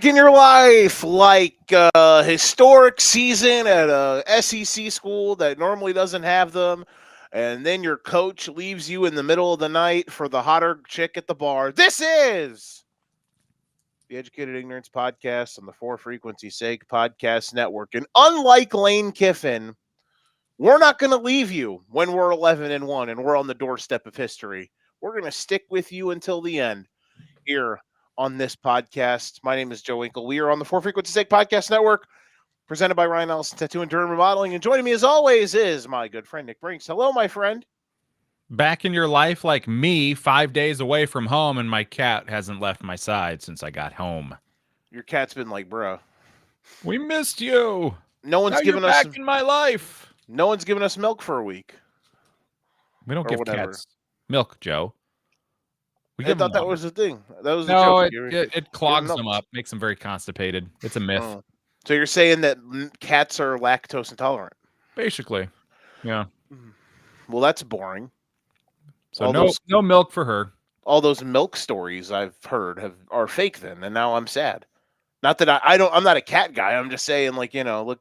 in your life like a historic season at a SEC school that normally doesn't have them, and then your coach leaves you in the middle of the night for the hotter chick at the bar. This is the Educated Ignorance Podcast on the For Frequency's Sake Podcast Network. And unlike Lane Kiffin, we're not going to leave you when we're 11-1 and we're on the doorstep of history. We're going to stick with you until the end here on this podcast. My name is Joe Winkle. We are on the For Frequency's Sake Podcast Network, presented by Ryan Ellison Tattoo and Derm Remodeling. And joining me as always is my good friend Nick Brinks. Hello, my friend. Back in your life like me, 5 days away from home, and my cat hasn't left my side since I got home. Your cat's been like, bro. We missed you. No one's now given you're us back in my life. No one's given us milk for a week. We don't or give whatever. cats milk, Joe. We I give thought them that water. was the thing. That was the No, joke. it clogs them up, makes them very constipated. It's a myth. Oh. So you're saying that cats are lactose intolerant? Basically, yeah. Well, that's boring. So no milk for her. All those milk stories I've heard are fake then, and now I'm sad. Not that I'm not a cat guy. I'm just saying, like, look,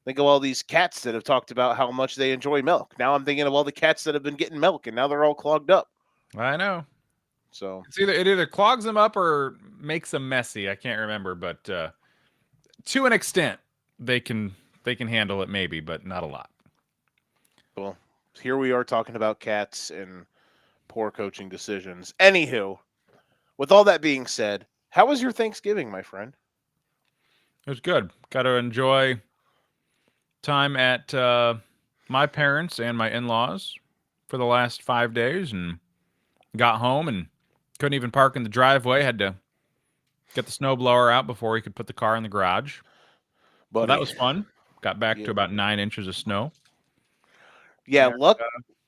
think of all these cats that have talked about how much they enjoy milk. Now I'm thinking of all the cats that have been getting milk, and now they're all clogged up. I know. So it either clogs them up or makes them messy. I can't remember, but to an extent, they can handle it maybe, but not a lot. Well, here we are talking about cats and poor coaching decisions. Anywho, with all that being said, how was your Thanksgiving, my friend? It was good. Got to enjoy time at my parents and my in-laws for the last 5 days, and got home and couldn't even park in the driveway. Had to get the snowblower out before we could put the car in the garage. But that was fun. Got back to about 9 inches of snow. Yeah, luck.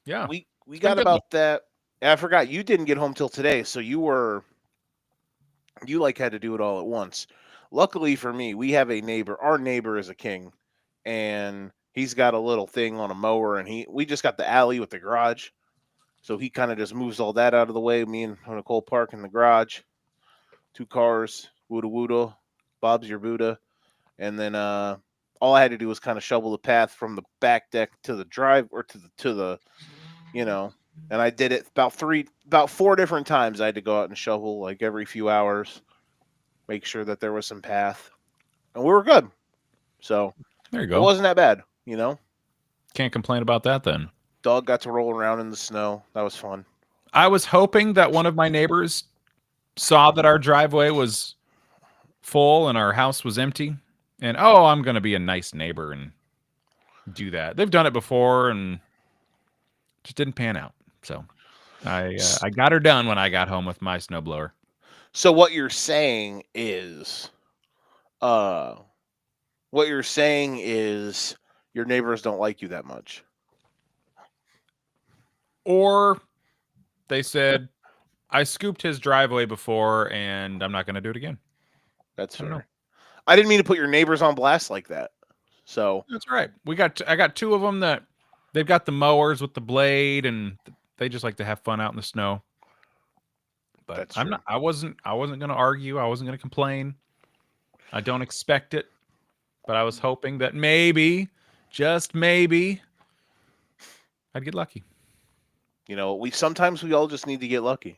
Yeah, we got about that. I forgot you didn't get home till today, so you had to do it all at once. Luckily for me, we have a neighbor. Our neighbor is a king, and he's got a little thing on a mower, and we just got the alley with the garage, so he kind of just moves all that out of the way. Me and Nicole park in the garage, 2 cars, woota woota, Bob's your Buddha, and then all I had to do was kind of shovel the path from the back deck to the drive or to the and I did it about 4 different times. I had to go out and shovel like every few hours, make sure that there was some path, and we were good. So there you go. It wasn't that bad, Can't complain about that then. Dog got to roll around in the snow. That was fun. I was hoping that one of my neighbors saw that our driveway was full and our house was empty, and I'm going to be a nice neighbor and do that. They've done it before and just didn't pan out. So I got her done when I got home with my snowblower. So what you're saying is, your neighbors don't like you that much. Or they said, I scooped his driveway before and I'm not going to do it again. That's fair. I didn't mean to put your neighbors on blast like that. So that's right. I got 2 of them that they've got the mowers with the blade and they just like to have fun out in the snow. But I wasn't going to argue. I wasn't going to complain. I don't expect it, but I was hoping that maybe, just maybe, I'd get lucky. Sometimes we all just need to get lucky.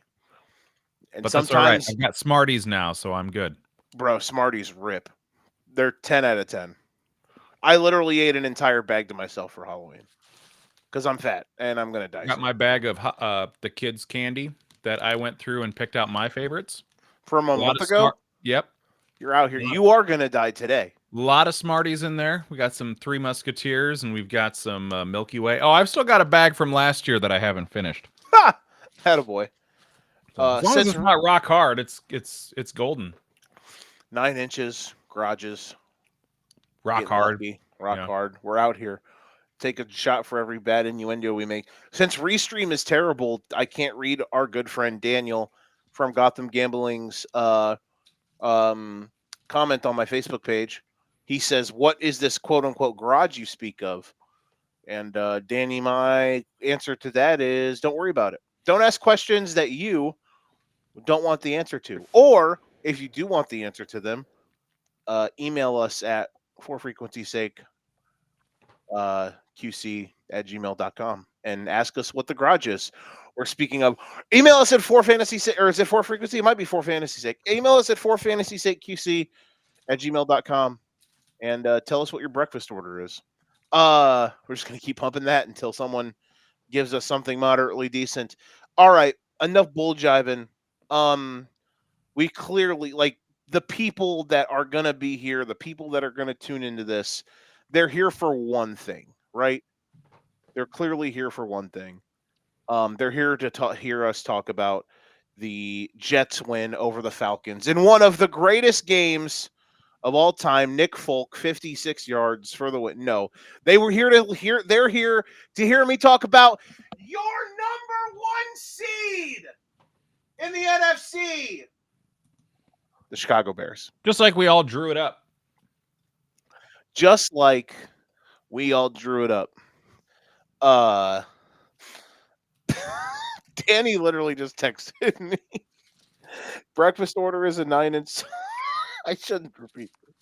And but sometimes that's all right. I've got Smarties now, so I'm good. Bro, Smarties rip. They're 10 out of 10. I literally ate an entire bag to myself for Halloween because I'm fat and I'm going to die. Got my bag of the kids' candy that I went through and picked out my favorites. From a month ago? Yep. You're out here. You are going to die today. A lot of Smarties in there. We got some Three Musketeers and we've got some Milky Way. Oh, I've still got a bag from last year that I haven't finished. Ha! Attaboy. As long as it's not rock hard, it's golden. 9 inches, garages. Rock hard. Hard. We're out here. Take a shot for every bad innuendo we make. Since Restream is terrible, I can't read our good friend Daniel from Gotham Gambling's comment on my Facebook page. He says, "What is this quote-unquote garage you speak of?" And Danny, my answer to that is, don't worry about it. Don't ask questions that you don't want the answer to. Or if you do want the answer to them, email us at for frequency's sake qc@gmail.com and ask us what the garage is. Or speaking of, email us at 4fantasy or is it 4frequency? It might be 4fantasy sake. Email us at 4fantasy sake qc@gmail.com and tell us what your breakfast order is. We're just gonna keep pumping that until someone gives us something moderately decent. All right, enough bull jiving. We clearly, like, the people that are gonna be here, the people that are gonna tune into this, they're here for one thing, right? They're clearly here for one thing. They're here to hear us talk about the Jets win over the Falcons in one of the greatest games of all time. Nick Folk, 56 yards for the win. No, they were here to hear. They're here to hear me talk about your number one seed in the NFC, the Chicago Bears. Just like we all drew it up. Just like we all drew it up. Danny literally just texted me. Breakfast order is a 9-inch. I shouldn't repeat this.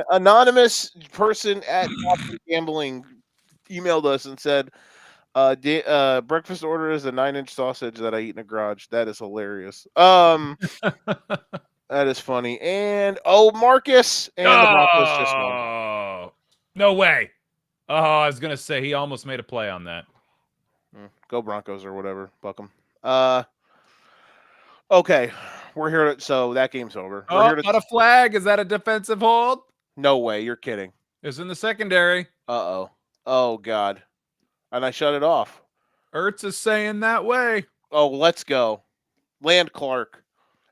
Anonymous person at Gambling emailed us and said, breakfast order is a 9-inch sausage that I eat in a garage. That is hilarious. That is funny. And Marcus and the Broncos just won. No way. Oh, I was gonna say he almost made a play on that. Go Broncos or whatever. Fuck them. Okay, we're here. So that game's over. We're here to not a flag. Is that a defensive hold? No way. You're kidding. It's in the secondary. Uh-oh. Oh, God. And I shut it off. Ertz is saying that way. Oh, let's go. Land Clark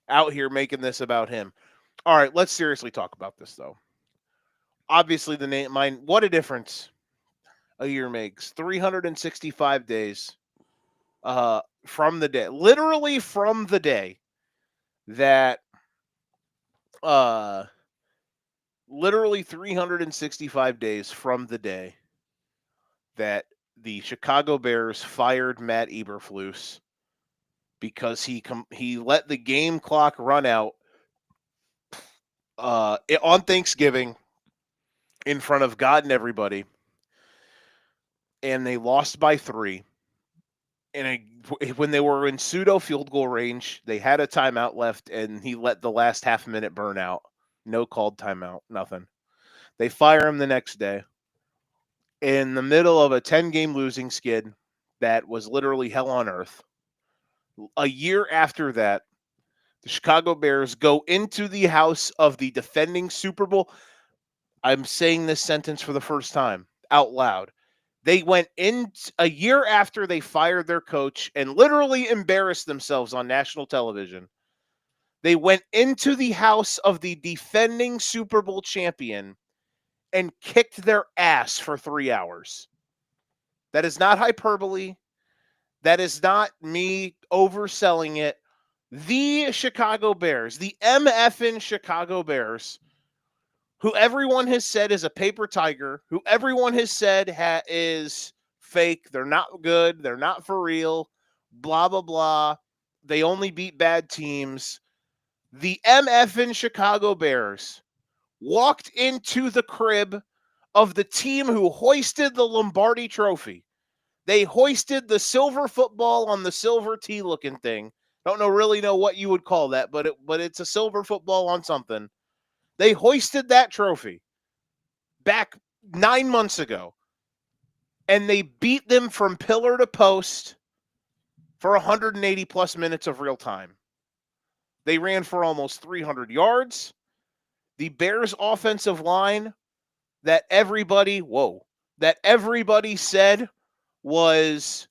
out here making this about him. All right, let's seriously talk about this, though. Obviously, what a difference a year makes. 365 days from the day, literally from the day that, literally 365 days from the day that the Chicago Bears fired Matt Eberflus because he let the game clock run out on Thanksgiving in front of God and everybody, and they lost by 3. And when they were in pseudo field goal range, they had a timeout left, and he let the last half minute burn out. No called timeout, nothing. They fire him the next day in the middle of a 10-game losing skid that was literally hell on earth. A year after that, the Chicago Bears go into the house of the defending Super Bowl. I'm saying this sentence for the first time out loud. They went in a year after they fired their coach and literally embarrassed themselves on national television. They went into the house of the defending Super Bowl champion and kicked their ass for 3 hours. That is not hyperbole. That is not me overselling it. The Chicago Bears, the MFN Chicago Bears, who everyone has said is a paper tiger, who everyone has said is fake, they're not good, they're not for real, blah, blah, blah. They only beat bad teams. The MFN Chicago Bears walked into the crib of the team who hoisted the Lombardi Trophy. They hoisted the silver football on the silver tee looking thing. Don't really know what you would call that, but it's a silver football on something. They hoisted that trophy back 9 months ago, and they beat them from pillar to post for 180 plus minutes of real time. They ran for almost 300 yards. The Bears offensive line that everybody said was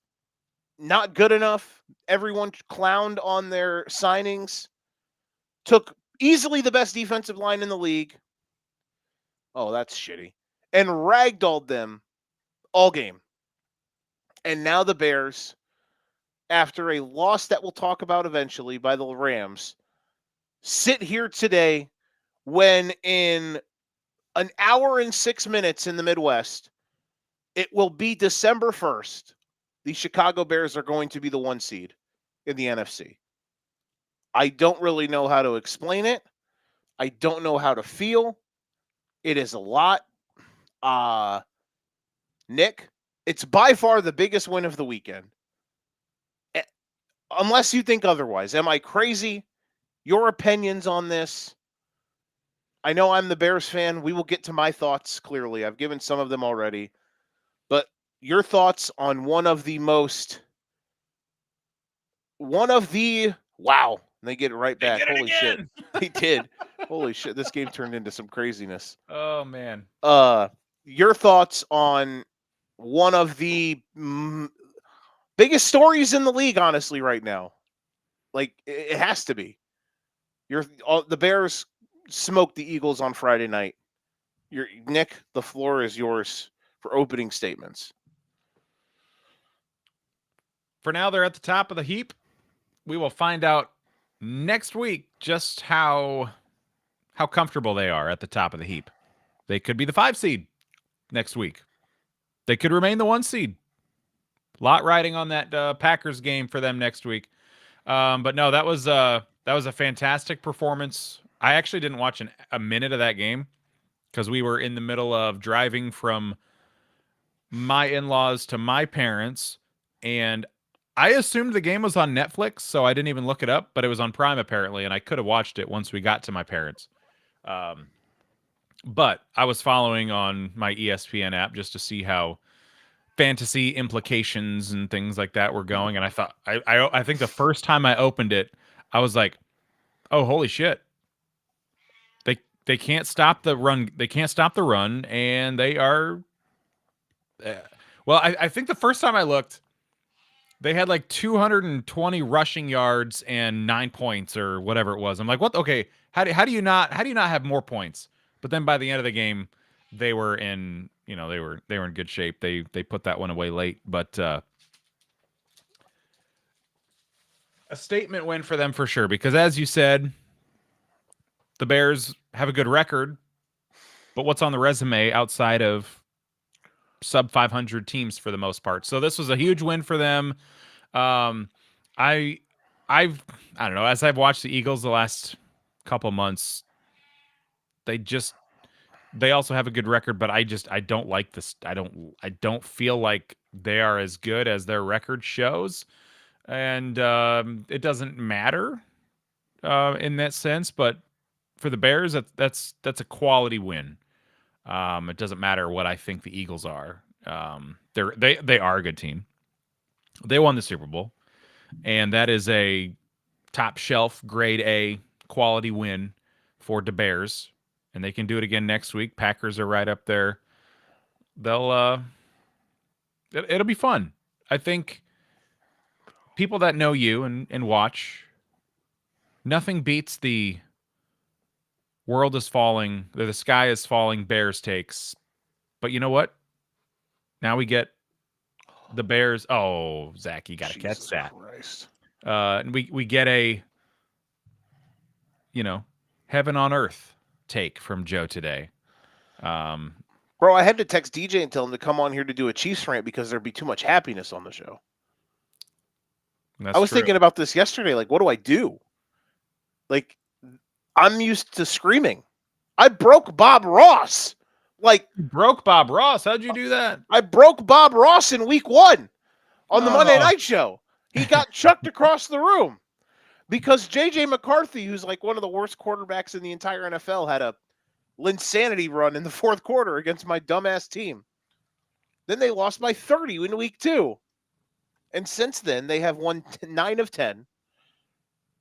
not good enough. Everyone clowned on their signings. Took easily the best defensive line in the league. Oh, that's shitty. And ragdolled them all game. And now the Bears, after a loss that we'll talk about eventually by the Rams, sit here today when in an hour and 6 minutes in the Midwest, it will be December 1st. The Chicago Bears are going to be the 1 seed in the NFC. I don't really know how to explain it. I don't know how to feel. It is a lot. Nick, it's by far the biggest win of the weekend. Unless you think otherwise. Am I crazy? Your opinions on this? I know I'm the Bears fan. We will get to my thoughts clearly. I've given some of them already. But your thoughts on one of the wow, they get it right back. Holy shit. They did. Holy shit, this game turned into some craziness. Oh man. Your thoughts on one of the biggest stories in the league, honestly, right now. Like, it has to be. The Bears smoked the Eagles on Friday night. Nick, the floor is yours for opening statements. For now, they're at the top of the heap. We will find out next week just how comfortable they are at the top of the heap. They could be the 5 seed next week. They could remain the 1 seed. A lot riding on that Packers game for them next week. But no, that was a fantastic performance. I actually didn't watch a minute of that game because we were in the middle of driving from my in-laws to my parents, and I assumed the game was on Netflix, so I didn't even look it up, but it was on Prime apparently, and I could have watched it once we got to my parents. But I was following on my ESPN app just to see how fantasy implications and things like that were going, and I thought I think the first time I opened it, I was like, "Oh, holy shit. They can't stop the run. They can't stop the run, and they are well, I think the first time I looked, they had like 220 rushing yards and 9 points or whatever it was. I'm like, what? Okay, how do you not have more points? But then by the end of the game, they were in good shape. They put that one away late, but a statement win for them for sure. Because as you said, the Bears have a good record, but what's on the resume outside of sub 500 teams for the most part? So this was a huge win for them. I don't know. As I've watched the Eagles the last couple months, they also have a good record, but I don't like this. I don't feel like they are as good as their record shows, and it doesn't matter in that sense. But for the Bears, that's a quality win. It doesn't matter what I think the Eagles are. They are a good team. They won the Super Bowl, and that is a top shelf grade A quality win for the Bears, and they can do it again next week. Packers are right up there. It'll be fun. I think people that know you and watch, nothing beats the world is falling, the sky is falling Bears takes. But you know what? Now we get the Bears. Oh, Zach, you got to catch that. Christ. We get a, heaven on earth take from Joe today. Bro, I had to text DJ and tell him to come on here to do a Chiefs rant because there'd be too much happiness on the show. I was thinking about this yesterday. Like, what do I do? Like, I'm used to screaming. I broke Bob Ross. Like, you broke Bob Ross. How'd you do that? I broke Bob Ross in week 1 on the Monday Night Show. He got chucked across the room because J.J. McCarthy, who's like one of the worst quarterbacks in the entire NFL, had a Linsanity run in the 4th quarter against my dumbass team. Then they lost by 30 in week 2. And since then, they have won 9 of 10.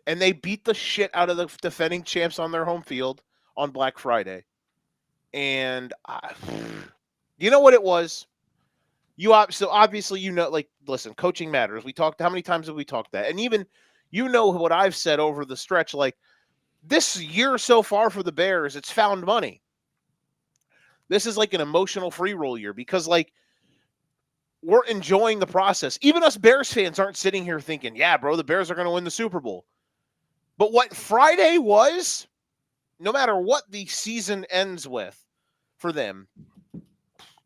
And they beat the shit out of the defending champs on their home field on Black Friday. And you know what it was? So obviously, like, listen, coaching matters. We talked, how many times have we talked that? And even, what I've said over the stretch, like, this year so far for the Bears, it's found money. This is like an emotional free roll year because, like, we're enjoying the process. Even us Bears fans aren't sitting here thinking, yeah, bro, the Bears are going to win the Super Bowl. But what Friday was, no matter what the season ends with for them,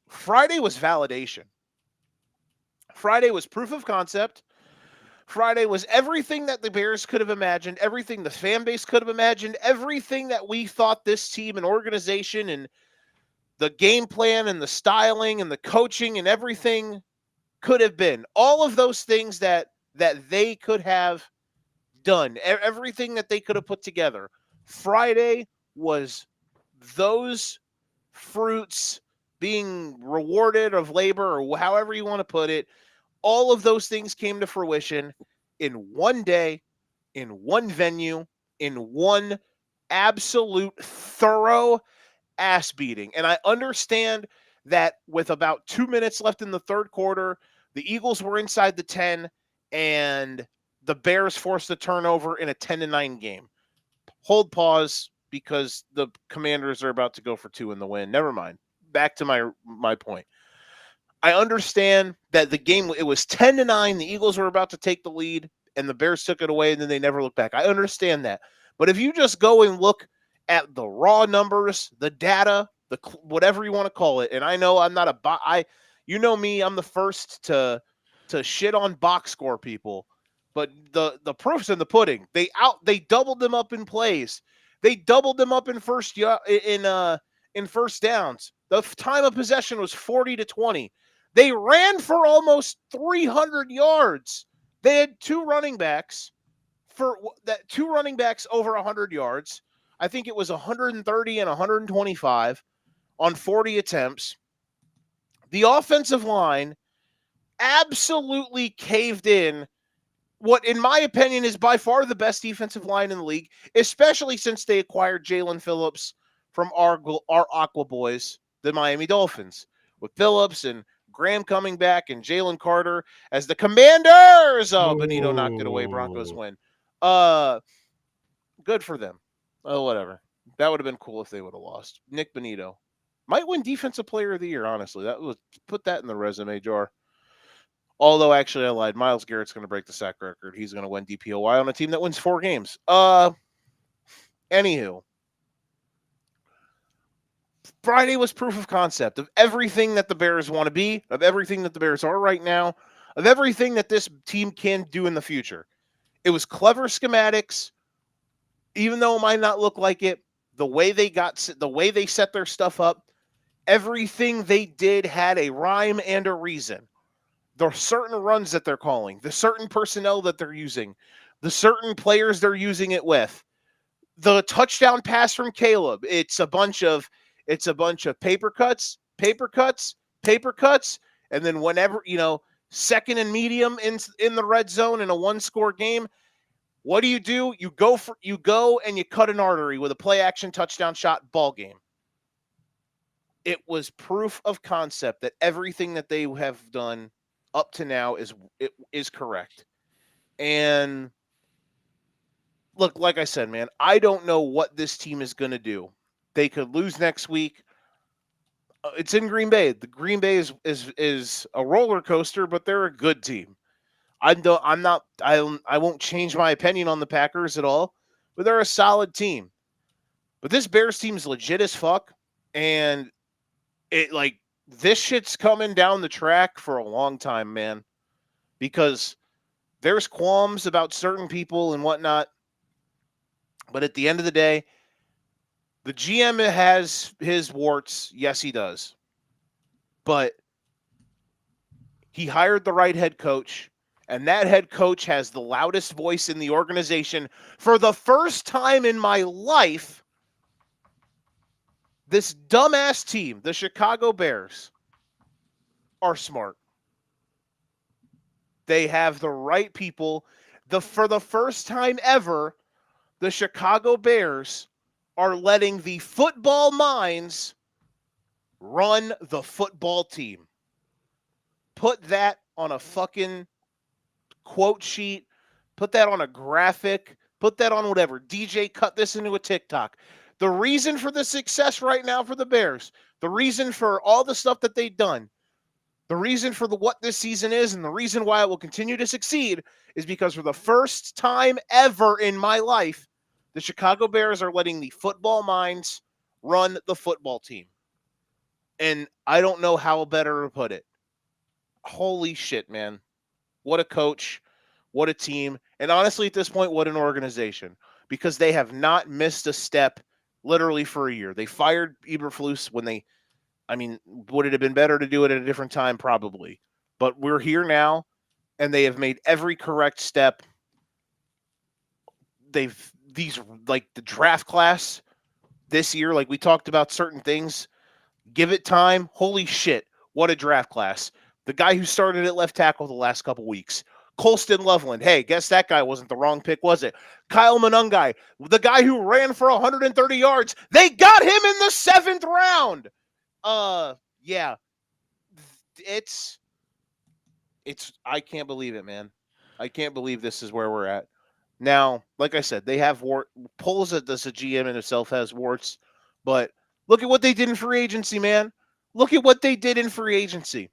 Friday was validation. Friday was proof of concept. Friday was everything that the Bears could have imagined, everything the fan base could have imagined, everything that we thought this team and organization and the game plan and the styling and the coaching and everything could have been. All of those things that they could have done, everything that they could have put together. Friday was those fruits being rewarded of labor, or however you want to put it. All of those things came to fruition in one day, in one venue, in one absolute thorough ass beating. And I understand that with about 2 minutes left in the third quarter, the Eagles were inside the 10 and the Bears forced a turnover in a 10-9 game. Hold pause, because the Commanders are about to go for 2 in the win. Never mind. Back to my point. I understand that the game, it was 10-9. The Eagles were about to take the lead, and the Bears took it away, and then they never looked back. I understand that. But if you just go and look at the raw numbers, the data, the whatever you want to call it, and I know I'm not you know me, I'm the first to shit on box score people, but the proof's in the pudding. They doubled them up in plays. They doubled them up in first downs. The time of possession was 40-20. They ran for almost 300 yards. They had two running backs over 100 yards. I think it was 130 and 125 on 40 attempts. The offensive line absolutely caved in what, in my opinion, is by far the best defensive line in the league, especially since they acquired Jalen Phillips from our Aqua Boys, the Miami Dolphins, with Phillips and Graham coming back and Jalen Carter as the Commanders. Oh, Benito knocked it away. Broncos win. Good for them. Oh, whatever. That would have been cool if they would have lost. Nick Benito might win Defensive Player of the Year, honestly. Put that in the resume jar. Although, actually, I lied. Myles Garrett's going to break the sack record. He's going to win DPOY on a team that wins 4 games. Anywho. Friday was proof of concept of everything that the Bears want to be, of everything that the Bears are right now, of everything that this team can do in the future. It was clever schematics, even though it might not look like it. The way they set their stuff up, everything they did had a rhyme and a reason. The certain runs that they're calling, the certain personnel that they're using, the certain players they're using it with. The touchdown pass from Caleb, it's a bunch of paper cuts, and then whenever, second and medium in the red zone in a 1-score game, what do? You go and you cut an artery with a play action touchdown shot, ball game. It was proof of concept that everything that they have done up to now is correct. And look, like I said, man, I don't know what this team is going to do. They could lose next week. It's in Green Bay. The Green Bay is a roller coaster, but they're a good team. I won't change my opinion on the Packers at all, but they're a solid team. But this Bears team is legit as fuck, and this shit's coming down the track for a long time, man, because there's qualms about certain people and whatnot. But at the end of the day, the GM has his warts. Yes, he does. But he hired the right head coach, and that head coach has the loudest voice in the organization. For the first time in my life, this dumbass team, the Chicago Bears, are smart. They have the right people. For the first time ever, the Chicago Bears are letting the football minds run the football team. Put that on a fucking quote sheet. Put that on a graphic. Put that on whatever. DJ, cut this into a TikTok. The reason for the success right now for the Bears, the reason for all the stuff that they've done, the reason for what this season is, and the reason why it will continue to succeed is because for the first time ever in my life, the Chicago Bears are letting the football minds run the football team. And I don't know how better to put it. Holy shit, man. What a coach. what a team, and honestly, at this point, what an organization, because they have not missed a step literally for a year. They fired Eberflus when would it have been better to do it at a different time? Probably. But we're here now, and they have made every correct step. Like the draft class this year, like we talked about certain things, give it time. Holy shit, what a draft class. The guy who started at left tackle the last couple weeks, Colston Loveland. Hey, guess that guy wasn't the wrong pick, was it? Kyle Monangai, the guy who ran for 130 yards. They got him in the 7th round. Yeah. It's I can't believe it, man. I can't believe this is where we're at. Now, like I said, they have Poles as a GM in itself has warts, but look at what they did in free agency, man. Look at what they did in free agency.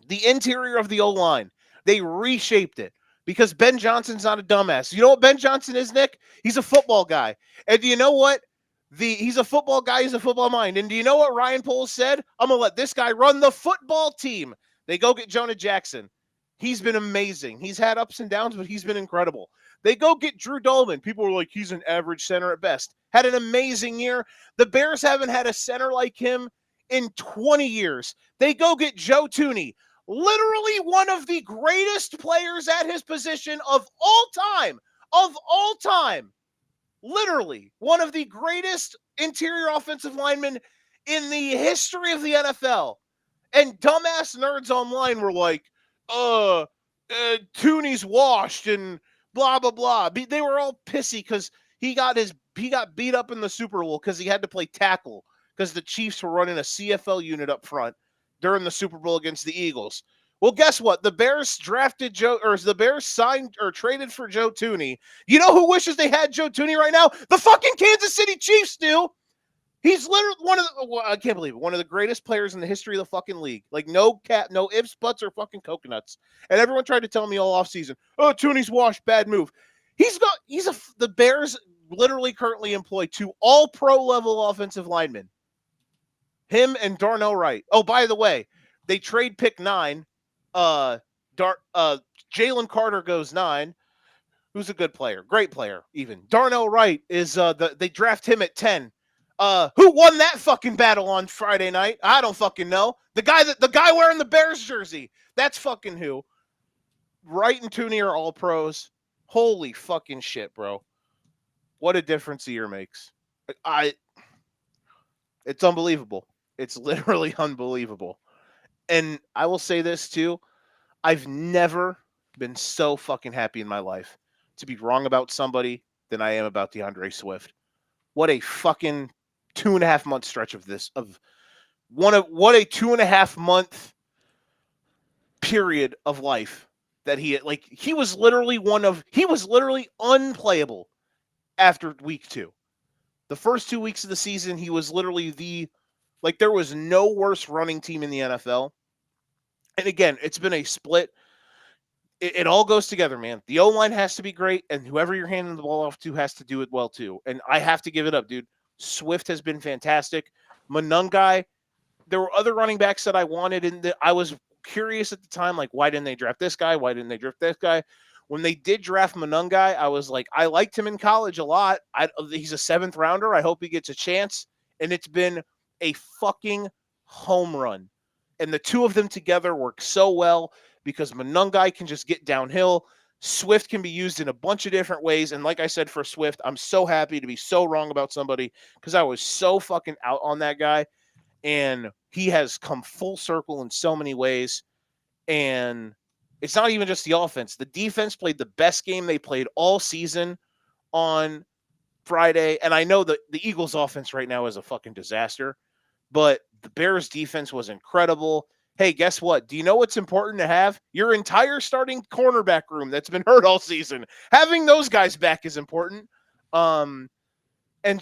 The interior of the O-line, they reshaped it because Ben Johnson's not a dumbass. You know what Ben Johnson is, Nick? He's a football guy. And do you know what? He's a football guy. He's a football mind. And do you know what Ryan Poles said? I'm going to let this guy run the football team. They go get Jonah Jackson. He's been amazing. He's had ups and downs, but he's been incredible. They go get Drew Dolman. People were like, he's an average center at best. Had an amazing year. The Bears haven't had a center like him in 20 years. They go get Joe Thuney, literally one of the greatest players at his position of all time. Literally one of the greatest interior offensive linemen in the history of the NFL. And dumbass nerds online were like, Thuney's washed and blah, blah, blah. They were all pissy because he got beat up in the Super Bowl because he had to play tackle because the Chiefs were running a CFL unit up front during the Super Bowl against the Eagles. Well, guess what? The Bears signed or traded for Joe Thuney. You know who wishes they had Joe Thuney right now? The fucking Kansas City Chiefs do. He's literally I can't believe it, one of the greatest players in the history of the fucking league. Like, no ifs, buts, or fucking coconuts. And everyone tried to tell me all offseason, oh, Thuney's washed, bad move. The Bears literally currently employ 2 all-pro level offensive linemen. Him and Darnell Wright. Oh, by the way, they trade pick 9. Jalen Carter goes 9. Who's a good player? Great player, even. Darnell Wright is they draft him at 10. Who won that fucking battle on Friday night? I don't fucking know. The guy wearing the Bears jersey. That's fucking who. Wright and Thuney are all pros. Holy fucking shit, bro. What a difference a year makes. It's unbelievable. It's literally unbelievable. And I will say this too. I've never been so fucking happy in my life to be wrong about somebody than I am about DeAndre Swift. What a fucking 2.5 month stretch of what a 2.5 month period of life that he was literally unplayable after week 2. The first 2 weeks of the season, he was literally there was no worse running team in the NFL. And again, it's been a split. It all goes together, man. The O-line has to be great, and whoever you're handing the ball off to has to do it well too. And I have to give it up, dude. Swift has been fantastic. Monangai, there were other running backs that I wanted, and I was curious at the time, like, why didn't they draft this guy? Why didn't they draft this guy? When they did draft Monangai, I was like, I liked him in college a lot. He's a 7th rounder. I hope he gets a chance. And it's been a fucking home run. And the two of them together work so well because Monangai can just get downhill. Swift can be used in a bunch of different ways. And like I said, for Swift, I'm so happy to be so wrong about somebody because I was so fucking out on that guy. And he has come full circle in so many ways. And it's not even just the offense. The defense played the best game they played all season on Friday. And I know that the Eagles offense right now is a fucking disaster, but the Bears defense was incredible. Hey, guess what? Do you know what's important to have? Your entire starting cornerback room that's been hurt all season. Having those guys back is important. And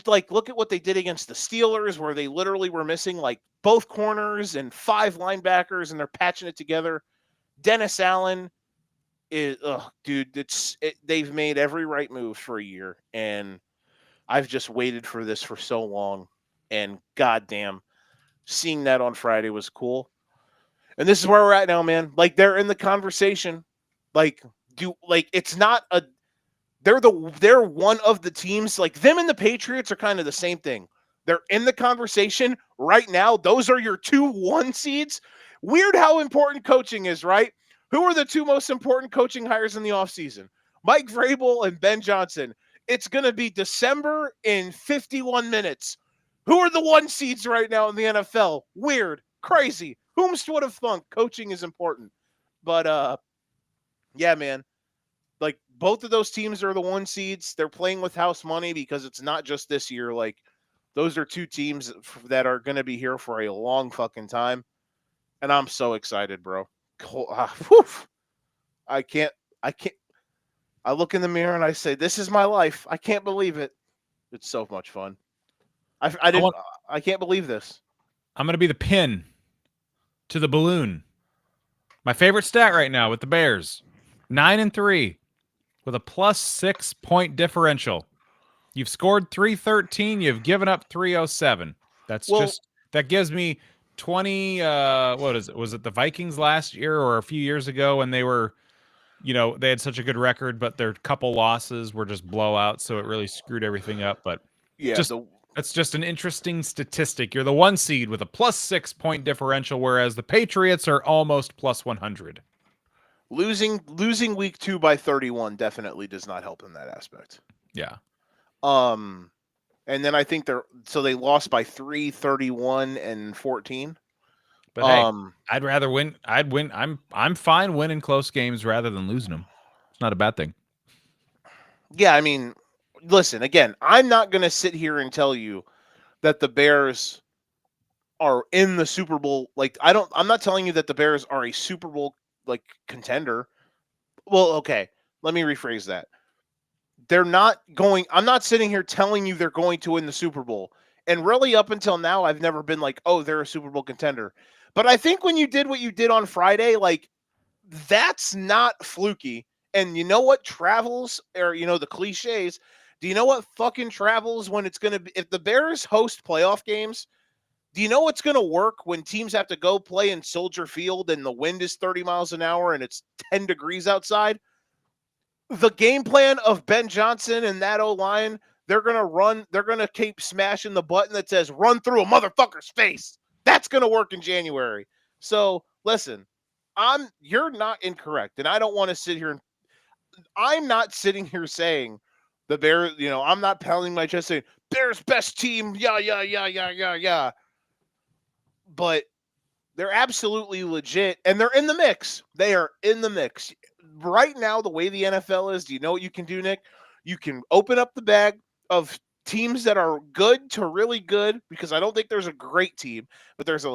look at what they did against the Steelers, where they literally were missing both corners and 5 linebackers, and they're patching it together. Dennis Allen is, they've made every right move for a year, and I've just waited for this for so long, and goddamn, seeing that on Friday was cool. And this is where we're at now, man. They're in the conversation. it's not a they're one of the teams, like them and the Patriots are kind of the same thing. They're in the conversation right now. Those are your 2-1 seeds. Weird how important coaching is, right? Who are the two most important coaching hires in the offseason? Mike Vrabel and Ben Johnson. It's going to be December in 51 minutes. Who are the 1 seeds right now in the NFL? Weird. Crazy. Whomst would have thunk coaching is important. But, yeah, man. Like, both of those teams are the 1 seeds. They're playing with house money because it's not just this year. Like, those are 2 teams that are going to be here for a long fucking time. And I'm so excited, bro. I can't. I look in the mirror and I say, this is my life. I can't believe it. It's so much fun. I can't believe this. I'm going to be the pin to the balloon. My favorite stat right now with the Bears, 9-3 with a +6 point differential. You've scored 313. You've given up 307. That gives me 20. What is it? Was it the Vikings last year or a few years ago when they were, they had such a good record, but their couple losses were just blowouts, so it really screwed everything up. But yeah, that's just an interesting statistic. You're the 1 seed with a +6 point differential, whereas the Patriots are almost +100. Losing week 2 by 31 definitely does not help in that aspect. Yeah. And then I think they lost by 3, 31, and 14. But hey, I'd rather win. I'd win. I'm fine winning close games rather than losing them. It's not a bad thing. Yeah, I mean, listen, again, I'm not going to sit here and tell you that the Bears are in the Super Bowl. Like, I'm not telling you that the Bears are a Super Bowl like contender. Well, okay, let me rephrase that. I'm not sitting here telling you they're going to win the Super Bowl. And really, up until now, I've never been like, oh, they're a Super Bowl contender. But I think when you did what you did on Friday, like, that's not fluky. And you know what travels, or, the cliches, do you know what fucking travels when it's going to be, if the Bears host playoff games, do you know what's going to work when teams have to go play in Soldier Field and the wind is 30 miles an hour and it's 10 degrees outside? The game plan of Ben Johnson and that O-line, they're going to keep smashing the button that says run through a motherfucker's face. That's going to work in January. So, listen, you're not incorrect. And I don't want to sit here I'm not sitting here saying the Bears, I'm not pounding my chest saying Bears best team. Yeah. But they're absolutely legit and they're in the mix. They are in the mix. Right now, the way the NFL is, do you know what you can do, Nick? You can open up the bag of teams that are good to really good, because I don't think there's a great team, but there's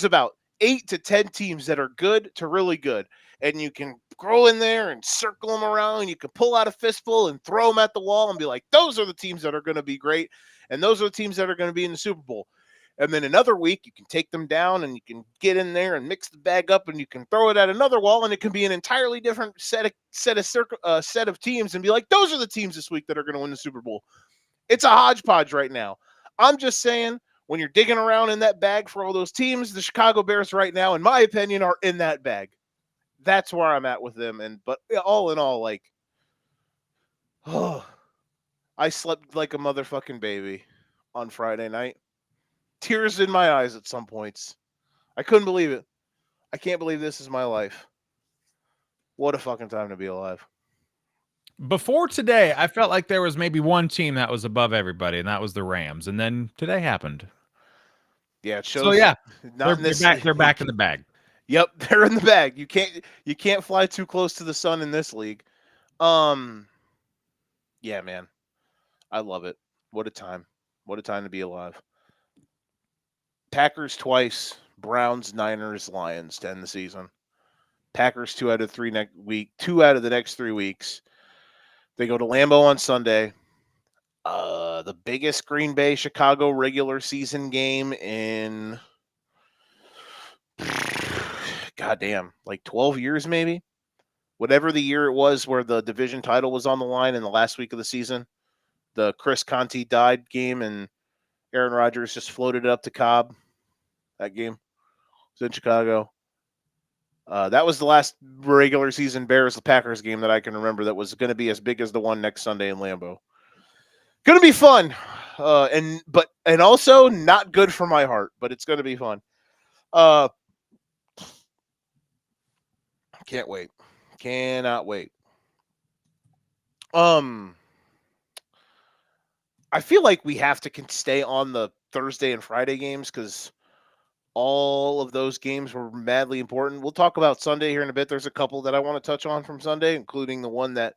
about 8 to 10 teams that are good to really good. And you can go in there and circle them around, and you can pull out a fistful and throw them at the wall and be like, those are the teams that are going to be great, and those are the teams that are going to be in the Super Bowl. And then another week, you can take them down and you can get in there and mix the bag up and you can throw it at another wall, and it can be an entirely different set of teams and be like, those are the teams this week that are going to win the Super Bowl. It's a hodgepodge right now. I'm just saying, when you're digging around in that bag for all those teams, the Chicago Bears right now, in my opinion, are in that bag. That's where I'm at with them. But all in all, like, I slept like a motherfucking baby on Friday night. Tears in my eyes at some points. I couldn't believe it. I can't believe this is my life. What a fucking time to be alive. Before today, I felt like there was maybe one team that was above everybody, and that was the Rams. And then today happened. Yeah, it shows. So yeah, they're back in the bag. Yep, they're in the bag. You can't fly too close to the sun in this league. Yeah, man. I love it. What a time. What a time to be alive. Packers twice, Browns, Niners, Lions to end the season. Packers 2 out of the next 3 weeks. They go to Lambeau on Sunday. The biggest Green Bay Chicago regular season game in goddamn, like 12 years maybe. Whatever the year it was where the division title was on the line in the last week of the season. The Chris Conte died game and Aaron Rodgers just floated it up to Cobb. That game was in Chicago. That was the last regular season Bears-Packers game that I can remember that was going to be as big as the one next Sunday in Lambeau. Going to be fun, and also not good for my heart, but it's going to be fun. Can't wait. Cannot wait. I feel like we have to stay on the Thursday and Friday games because all of those games were madly important. We'll talk about Sunday here in a bit. There's a couple that I want to touch on from Sunday, including the one that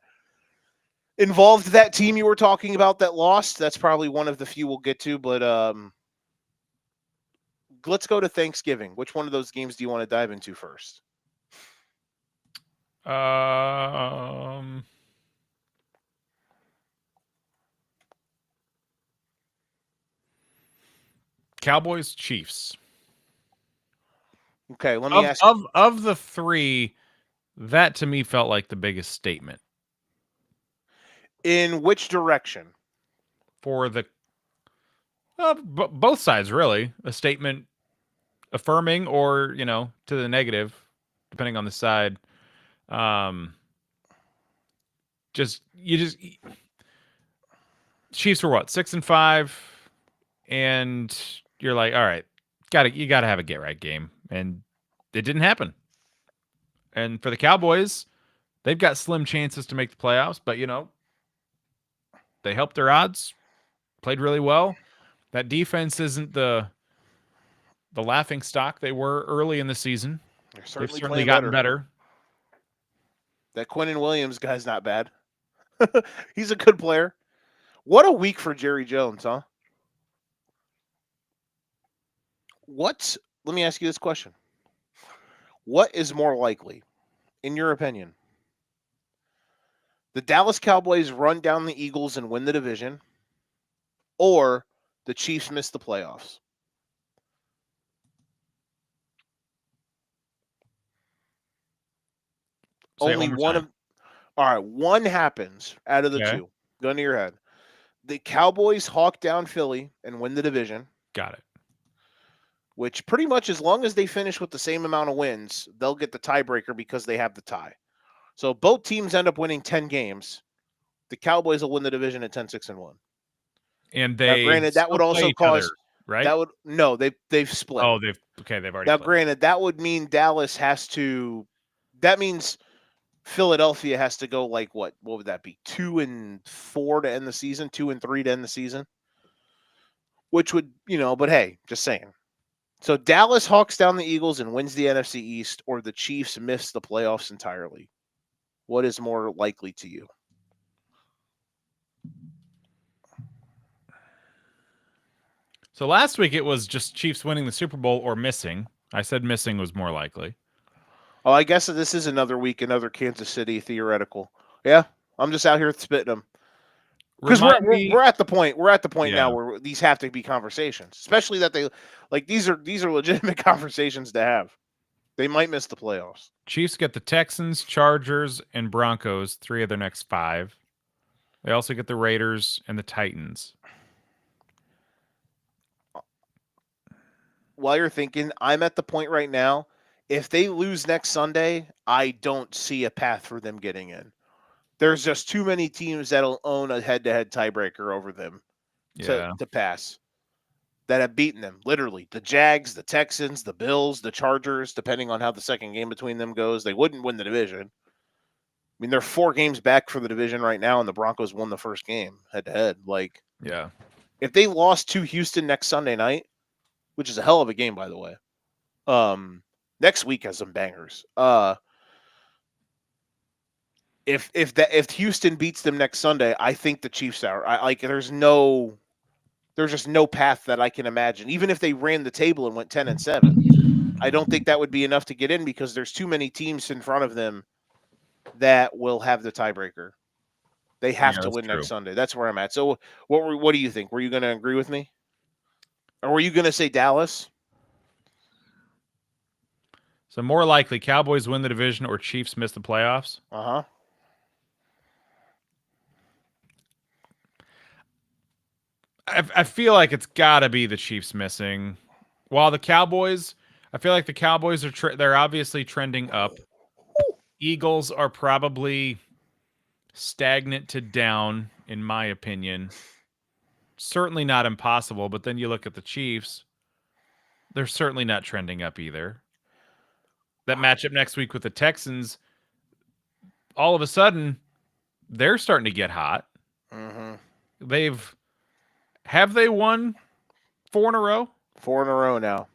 involved that team you were talking about that lost. That's probably one of the few we'll get to, but let's go to Thanksgiving. Which one of those games do you want to dive into first? Cowboys, Chiefs. Okay, let me ask. Of the three, that to me felt like the biggest statement. In which direction? For the both sides, really. A statement affirming or, to the negative, depending on the side. Chiefs were what, 6-5, and you're like, all right, you gotta have a get right game, and it didn't happen. And for the Cowboys, they've got slim chances to make the playoffs, but they helped their odds, played really well. That defense isn't the laughing stock they were early in the season. They've certainly gotten better. That Quinnen Williams guy's not bad. He's a good player. What a week for Jerry Jones, huh? Let me ask you this question. What is more likely, in your opinion? The Dallas Cowboys run down the Eagles and win the division, or the Chiefs miss the playoffs? Only one of. All right, one happens out of the two. Gun to your head. The Cowboys hawk down Philly and win the division. Got it. Which pretty much, as long as they finish with the same amount of wins, they'll get the tiebreaker because they have the tie. So both teams end up winning 10 games. The Cowboys will win the division at 10-6-1. And they granted, that would also cause other, right? That would they've split. Oh, they've already. Now, split. Granted, that would mean Dallas has to. That means Philadelphia has to go like what? What would that be? 2-4 to end the season. 2-3 to end the season. Which would but hey, just saying. So Dallas hawks down the Eagles and wins the NFC East, or the Chiefs miss the playoffs entirely. What is more likely to you? So last week it was just Chiefs winning the Super Bowl or missing. I said missing was more likely. Oh, I guess this is another week, another Kansas City theoretical. Yeah, I'm just out here spitting them. Because we're at the point now where these have to be conversations, especially that these are legitimate conversations to have. They might miss the playoffs. Chiefs get the Texans, Chargers, and Broncos 3 of their next 5. They also get the Raiders and the Titans. While you're thinking, I'm at the point right now, if they lose next Sunday, I don't see a path for them getting in. There's just too many teams that'll own a head-to-head tiebreaker over them to pass that have beaten them. Literally, the Jags, the Texans, the Bills, the Chargers, depending on how the second game between them goes, they wouldn't win the division. I mean, they're 4 games back for the division right now, and the Broncos won the first game head-to-head. If they lost to Houston next Sunday night, which is a hell of a game, by the way, next week has some bangers. If Houston beats them next Sunday, I think the Chiefs are. There's just no path that I can imagine. Even if they ran the table and went 10-7, I don't think that would be enough to get in because there's too many teams in front of them that will have the tiebreaker. They have to win next Sunday. That's where I'm at. So what do you think? Were you going to agree with me? Or were you going to say Dallas? So more likely Cowboys win the division or Chiefs miss the playoffs? Uh-huh. I feel like it's got to be the Chiefs missing. While the Cowboys, I feel like the Cowboys are they're obviously trending up. Eagles are probably stagnant to down, in my opinion. Certainly not impossible, but then you look at the Chiefs, they're certainly not trending up either. That matchup next week with the Texans, all of a sudden, they're starting to get hot. Mm-hmm. Have they won 4 in a row? 4 in a row now.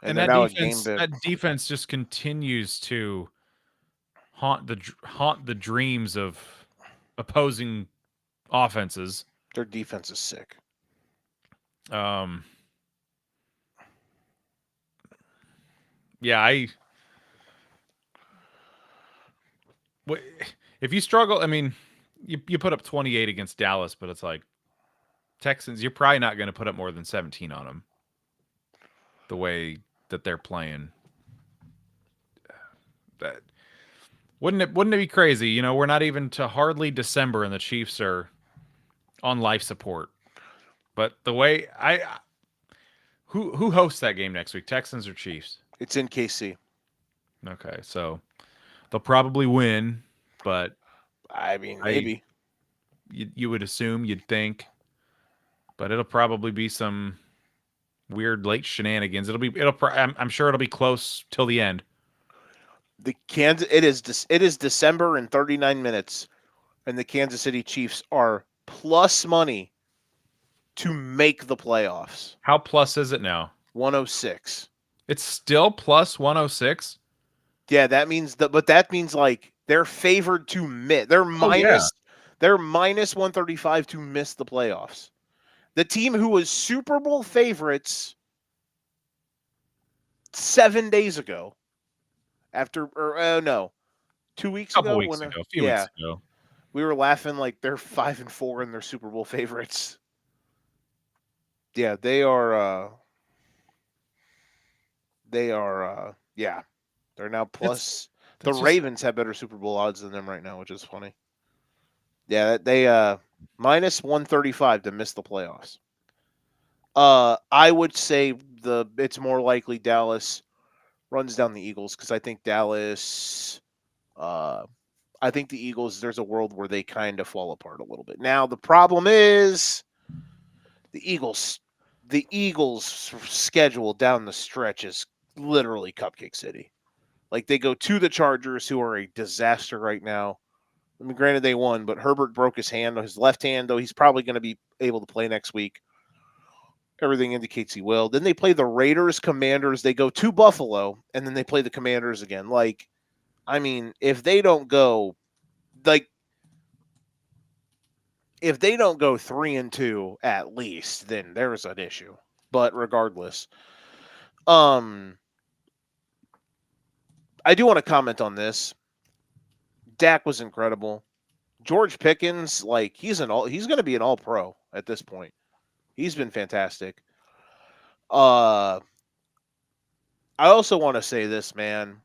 And they're that now a game defense, bit. that defense just continues to haunt the dreams of opposing offenses. Their defense is sick. Yeah, if you struggle, I mean, you put up 28 against Dallas, but it's like Texans, you're probably not going to put up more than 17 on them. The way that they're playing, that wouldn't it be crazy? You know, we're not even to hardly December, and the Chiefs are on life support. But the way who hosts that game next week? Texans or Chiefs? It's in KC. Okay, so they'll probably win, but I mean, maybe you would assume, you'd think, but it'll probably be some weird late shenanigans. I'm sure it'll be close till the end. It is December and 39 minutes, and the Kansas City Chiefs are plus money to make the playoffs. How plus is it now? 106. It's still plus 106. Yeah, that means like they're favored to miss. They're minus 135 to miss the playoffs. The team who was Super Bowl favorites 7 days ago, 2 weeks ago, a few weeks ago, we were laughing like they're 5-4 and they're Super Bowl favorites. Yeah, they are. Yeah, they're now plus. The Ravens have better Super Bowl odds than them right now, which is funny. Yeah, they minus 135 to miss the playoffs. I would say it's more likely Dallas runs down the Eagles because I think Dallas. I think the Eagles. There's a world where they kind of fall apart a little bit. Now the problem is the Eagles. The Eagles' schedule down the stretch is literally Cupcake City. Like they go to the Chargers, who are a disaster right now. I mean, granted they won, but Herbert broke his left hand, though he's probably going to be able to play next week. Everything indicates he will. Then they play the Raiders, Commanders. They go to Buffalo, and then they play the Commanders again. Like, I mean, if they don't go 3-2 at least, then there's an issue. But regardless, I do want to comment on this. Dak was incredible. George Pickens, like he's going to be an all-pro at this point. He's been fantastic. I also want to say this, man.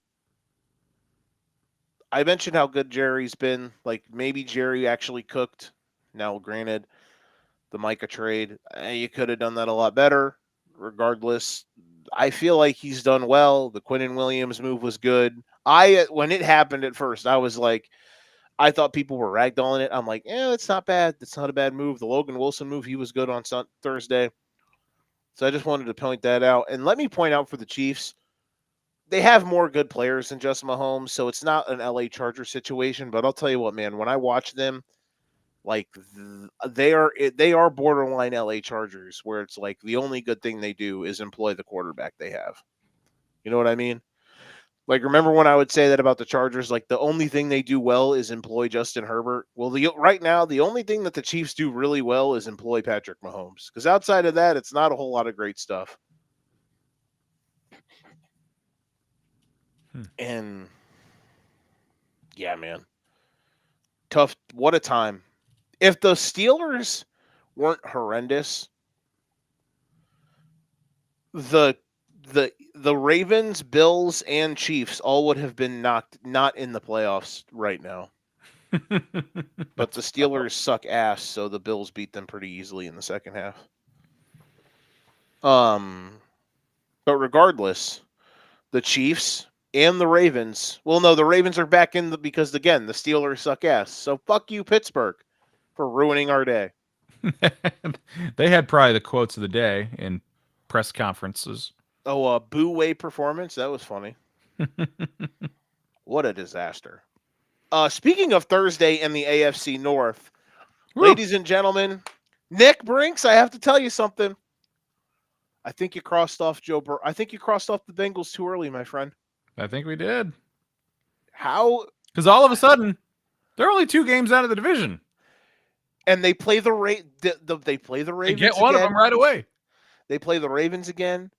I mentioned how good Jerry's been. Like maybe Jerry actually cooked. Now, granted, the Micah trade, you could have done that a lot better. Regardless, I feel like he's done well. The Quinnen Williams move was good. When it happened at first, I was like, I thought people were ragdolling it. I'm like, it's not bad. It's not a bad move. The Logan Wilson move, he was good on Thursday. So I just wanted to point that out. And let me point out for the Chiefs, they have more good players than just Mahomes, so it's not an LA Charger situation. But I'll tell you what, man, when I watch them, like they are borderline LA Chargers, where it's like the only good thing they do is employ the quarterback they have. You know what I mean? Like, remember when I would say that about the Chargers? Like, the only thing they do well is employ Justin Herbert. Well, right now, the only thing that the Chiefs do really well is employ Patrick Mahomes. Because outside of that, it's not a whole lot of great stuff. And, yeah, man. Tough. What a time. If the Steelers weren't horrendous, the Ravens, Bills, and Chiefs all would have been not in the playoffs right now. But the Steelers suck ass, so the Bills beat them pretty easily in the second half. But regardless, the Chiefs and the Ravens. Well, no, the Ravens are back in because again, the Steelers suck ass. So fuck you, Pittsburgh, for ruining our day. They had probably the quotes of the day in press conferences. Oh, boo way performance. That was funny. What a disaster. Speaking of Thursday in the AFC North, Woo. ladies and gentlemen, Nick Brinks, I have to tell you something. I think you crossed off I think you crossed off the Bengals too early, my friend. I think we did. How? Because all of a sudden, they're only 2 games out of the division. And they play the they play the Ravens. They get one again. of them right away. They play the Ravens again.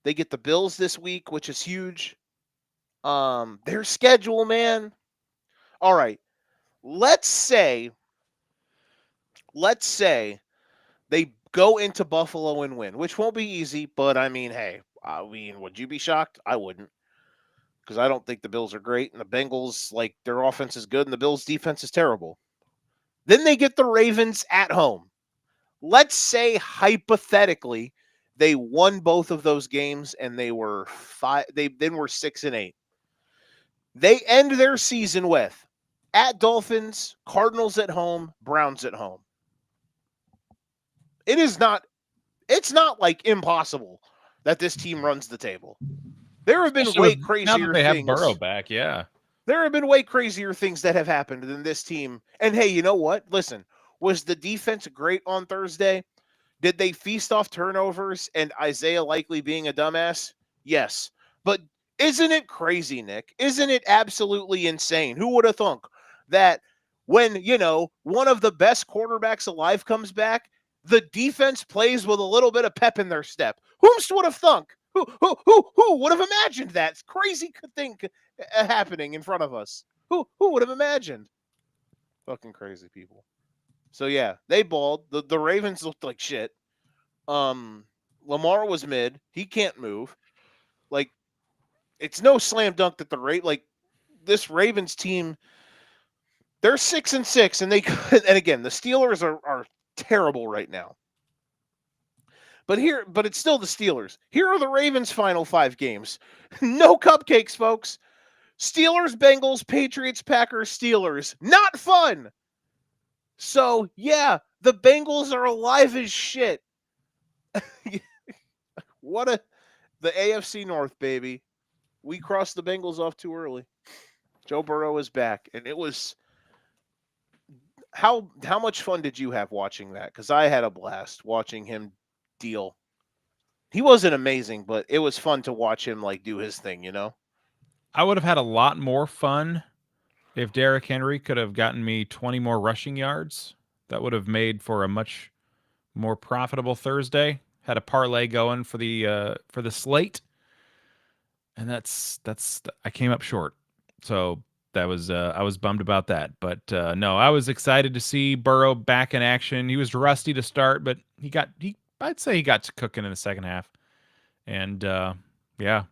They get the Bills this week, which is huge. Their schedule, man. All right. Let's say they go into Buffalo and win, which won't be easy, but I mean, hey, would you be shocked? I wouldn't. Because I don't think the Bills are great, and the Bengals, like, their offense is good, and the Bills' defense is terrible. Then they get the Ravens at home. Let's say, hypothetically, they won both of those games, and they were 6-8. They end their season with at Dolphins, Cardinals at home, Browns at home. It's not like impossible that this team runs the table. There have been way crazier now that they things. have Burrow back, yeah. There have been way crazier things that have happened than this team. And hey, you know what? Listen, was the defense great on Thursday? Did they feast off turnovers and Isaiah Likely being a dumbass? Yes. But isn't it crazy, Nick? Isn't it absolutely insane? Who would have thunk that when, one of the best quarterbacks alive comes back, the defense plays with a little bit of pep in their step? Whomst would have thunk? Who would have imagined that? It's crazy thing happening in front of us. Who would have imagined? Fucking crazy people. So yeah, they balled. The Ravens looked like shit. Lamar was mid. He can't move. Like, it's no slam dunk that this Ravens team, they're 6-6, and and again, the Steelers are terrible right now. But it's still the Steelers. Here are the Ravens' final 5 games. No cupcakes, folks. Steelers, Bengals, Patriots, Packers, Steelers. Not fun. So, yeah, the Bengals are alive as shit. The AFC North, baby. We crossed the Bengals off too early. Joe Burrow is back, and it was how much fun did you have watching that? Because I had a blast watching him deal. He wasn't amazing, but it was fun to watch him do his thing, I would have had a lot more fun if Derrick Henry could have gotten me 20 more rushing yards. That would have made for a much more profitable Thursday. Had a parlay going for the slate, and that's I came up short. So that was I was bummed about that. But no, I was excited to see Burrow back in action. He was rusty to start, but I'd say he got to cooking in the second half. And yeah,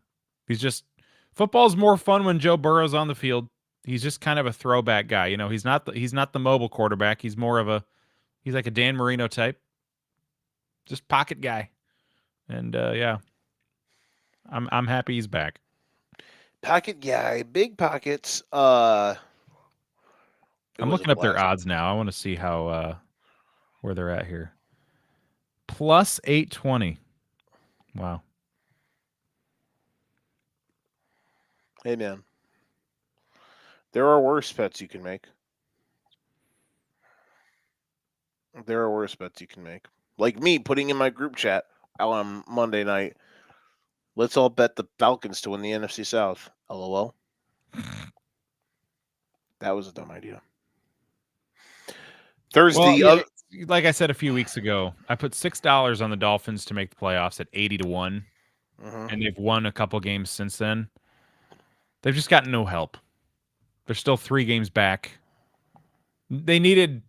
football's more fun when Joe Burrow's on the field. He's just kind of a throwback guy. He's not the mobile quarterback. He's more he's like a Dan Marino type. Just pocket guy. And yeah. I'm happy he's back. Pocket guy, big pockets. I'm looking up their odds now. I want to see how where they're at here. Plus 820. Wow. Hey, man. There are worse bets you can make. Like me putting in my group chat on Monday night, let's all bet the Falcons to win the NFC South. LOL. That was a dumb idea. Thursday. Well, like I said a few weeks ago, I put $6 on the Dolphins to make the playoffs at 80-1. And they've won a couple games since then. They've just got no help. They're still 3 games back. They needed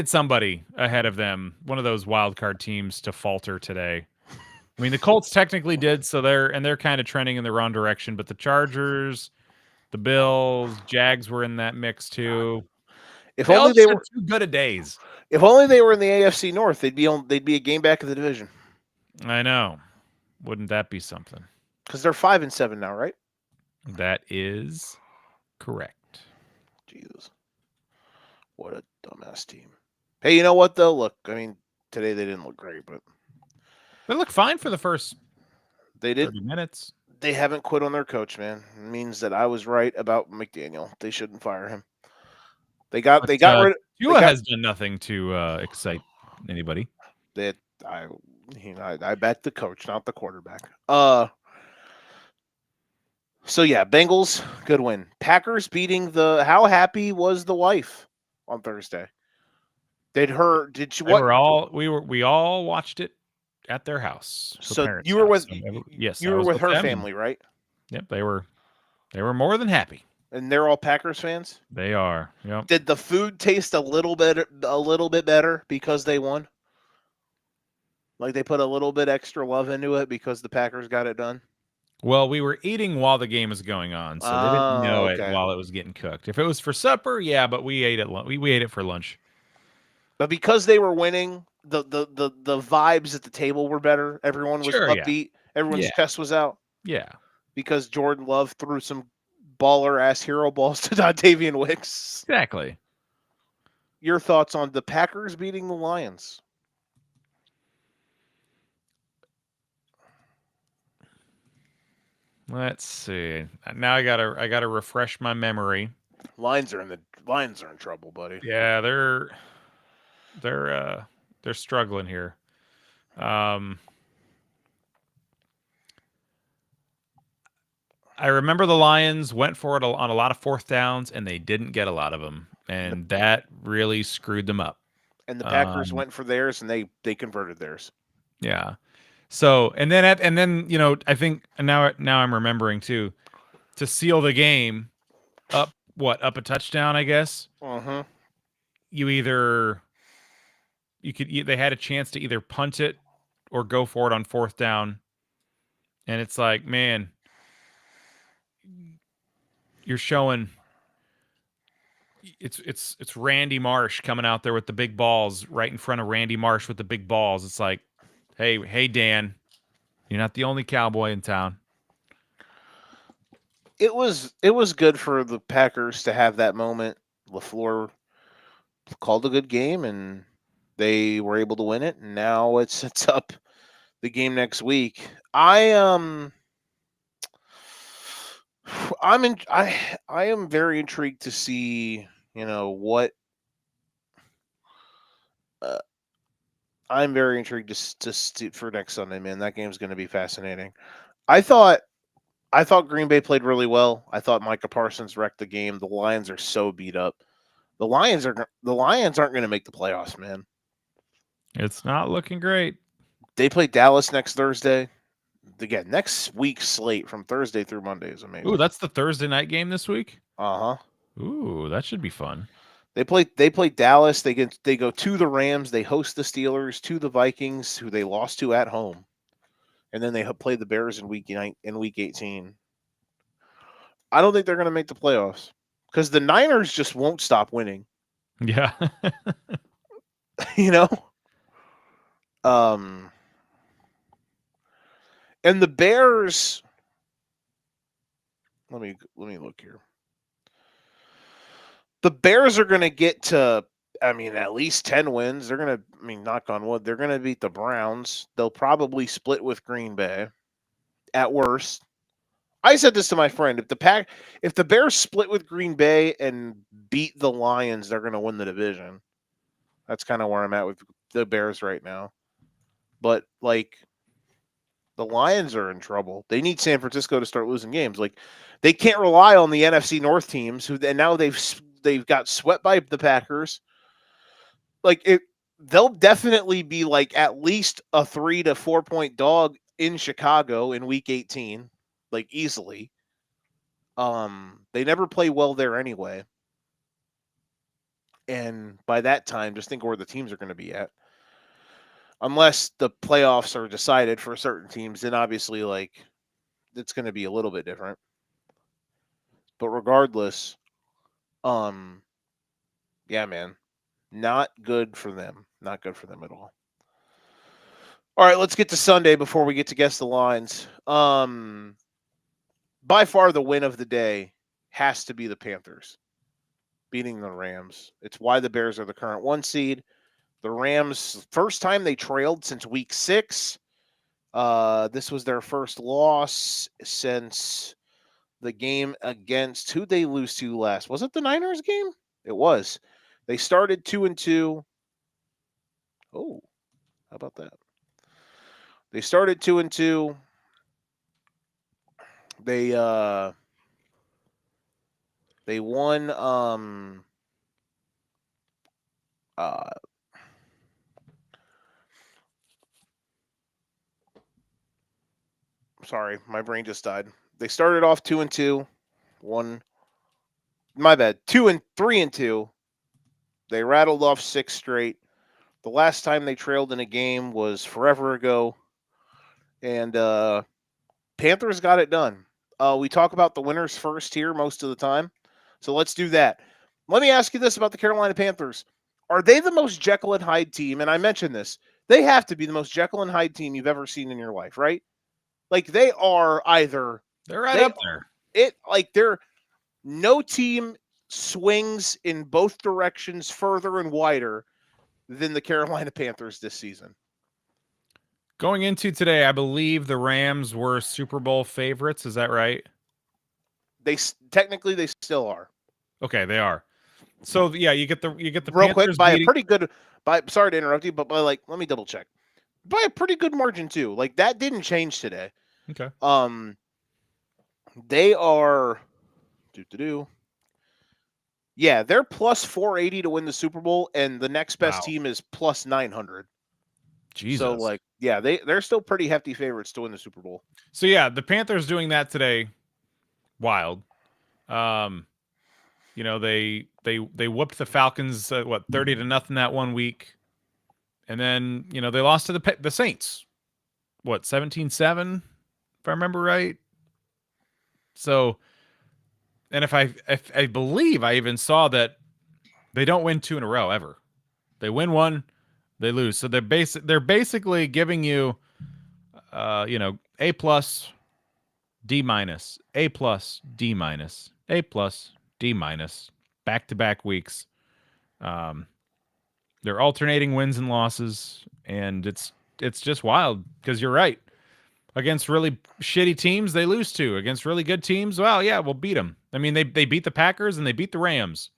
somebody ahead of them, one of those wild card teams, to falter today. I mean, the Colts technically did, so they're kind of trending in the wrong direction. But the Chargers, the Bills, Jags were in that mix too. If only they were too good a days. If only they were in the AFC North, they'd be a game back of the division. I know. Wouldn't that be something? Because they're 5-7 now, right? That is correct. Jesus, what a dumbass team. Hey, you know what though? Look, I mean, today they didn't look great, but They look fine for the first they did. 30 minutes. They haven't quit on their coach, man. It means that I was right about McDaniel. They shouldn't fire him. They got But rid. They Tua got has done nothing to excite anybody. that. I bet the coach, not the quarterback. So yeah, Bengals, good win. Packers beating the. How happy was the wife on Thursday? Did she They what? were all we all watched it at their house. Her So parents' you were house. with Yes, you I were was with with her them. And, family, right? yep, they were more than happy. And they're all Packers fans. They are. Yep. Did the food taste a little bit better because they won? Like they put a little bit extra love into it because the Packers got it done. Well, we were eating while the game was going on, so they didn't know it Okay. while it was getting cooked. If it was for supper, yeah, but we ate it. We ate it for lunch. But because they were winning, the vibes at the table were better. Everyone was Sure, yeah. upbeat. Everyone's Yeah. chest was out Yeah. because Jordan Love threw some baller ass hero balls to Dontavian Wicks. Exactly. Your thoughts on the Packers beating the Lions? Let's see. Now I gotta refresh my memory. Lions are in trouble, buddy. Yeah, they're struggling here. I remember the Lions went for it on a lot of fourth downs, and they didn't get a lot of them, and that really screwed them up. And the Packers went for theirs, and they converted theirs. Yeah. So and then you know I think now I'm remembering too, to seal the game, up a touchdown, I guess. You they had a chance to either punt it or go for it on fourth down, and it's like, man, you're showing it's Randy Marsh coming out there with the big balls right in front of Randy Marsh with the big balls. It's like, hey Dan, you're not the only cowboy in town. It was good for the Packers to have that moment. LaFleur called a good game, and they were able to win it. And now it sets up the game next week. I am very intrigued to see, what I'm very intrigued for next Sunday, man. That game's going to be fascinating. I thought Green Bay played really well. I thought Micah Parsons wrecked the game. The Lions are so beat up. The Lions aren't going to make the playoffs, man. It's not looking great. They play Dallas next Thursday. Again, next week's slate from Thursday through Monday is amazing. Ooh, that's the Thursday night game this week? Uh-huh. Ooh, that should be fun. They play Dallas. They go to the Rams. They host the Steelers, to the Vikings, who they lost to at home, and then they play the Bears in week 18. I don't think they're going to make the playoffs because the Niners just won't stop winning. Yeah. And the Bears. Let me look here. The Bears are going to get to, at least 10 wins. They're going to, knock on wood, they're going to beat the Browns. They'll probably split with Green Bay at worst. I said this to my friend. If the Bears split with Green Bay and beat the Lions, they're going to win the division. That's kind of where I'm at with the Bears right now. But, the Lions are in trouble. They need San Francisco to start losing games. They can't rely on the NFC North teams, and now they've got swept by the Packers. They'll definitely be at least a 3 to 4 point dog in Chicago in week 18, easily. They never play well there anyway. And by that time, just think where the teams are going to be at. Unless the playoffs are decided for certain teams, then obviously it's going to be a little bit different. But regardless, yeah, man, not good for them. Not good for them at all. All right, let's get to Sunday before we get to guess the lines. By far the win of the day has to be the Panthers beating the Rams. It's why the Bears are the current 1 seed. The Rams, first time they trailed since week 6. This was their first loss since the game against who they lose to last. Was it the Niners game? It was. They started 2-2. Oh, how about that? They started 2-2. They won sorry, my brain just died. They started off 2-2. My bad. 3-2. They rattled off 6 straight. The last time they trailed in a game was forever ago. And Panthers got it done. We talk about the winners first here most of the time. So let's do that. Let me ask you this about the Carolina Panthers. Are they the most Jekyll and Hyde team? And I mentioned this. They have to be the most Jekyll and Hyde team you've ever seen in your life, right? Like they are either They're right up there. They're no team swings in both directions further and wider than the Carolina Panthers this season. Going into today, I believe the Rams were Super Bowl favorites. Is that right? They still are. Okay, they are. So yeah, you get the real Panthers quick by beating... a pretty good. Sorry to interrupt you, but let me double check. By a pretty good margin too. Like that didn't change today. Okay. They are. Yeah, they're plus 480 to win the Super Bowl, and the next best team is plus 900. Jesus. So they're still pretty hefty favorites to win the Super Bowl. So yeah, the Panthers doing that today, wild. They whooped the Falcons 30-0 that 1 week, and then they lost to the Saints, 17-7 if I remember right. So, and if I believe I even saw that they don't win 2 in a row ever. They win 1, they lose. So they're basically giving you A plus, D minus, A plus, D minus, A plus, D minus, back-to-back weeks. They're alternating wins and losses, and it's just wild because you're right. Against really shitty teams, they lose to. Against really good teams, well, yeah, we'll beat them. I mean, they beat the Packers and they beat the Rams.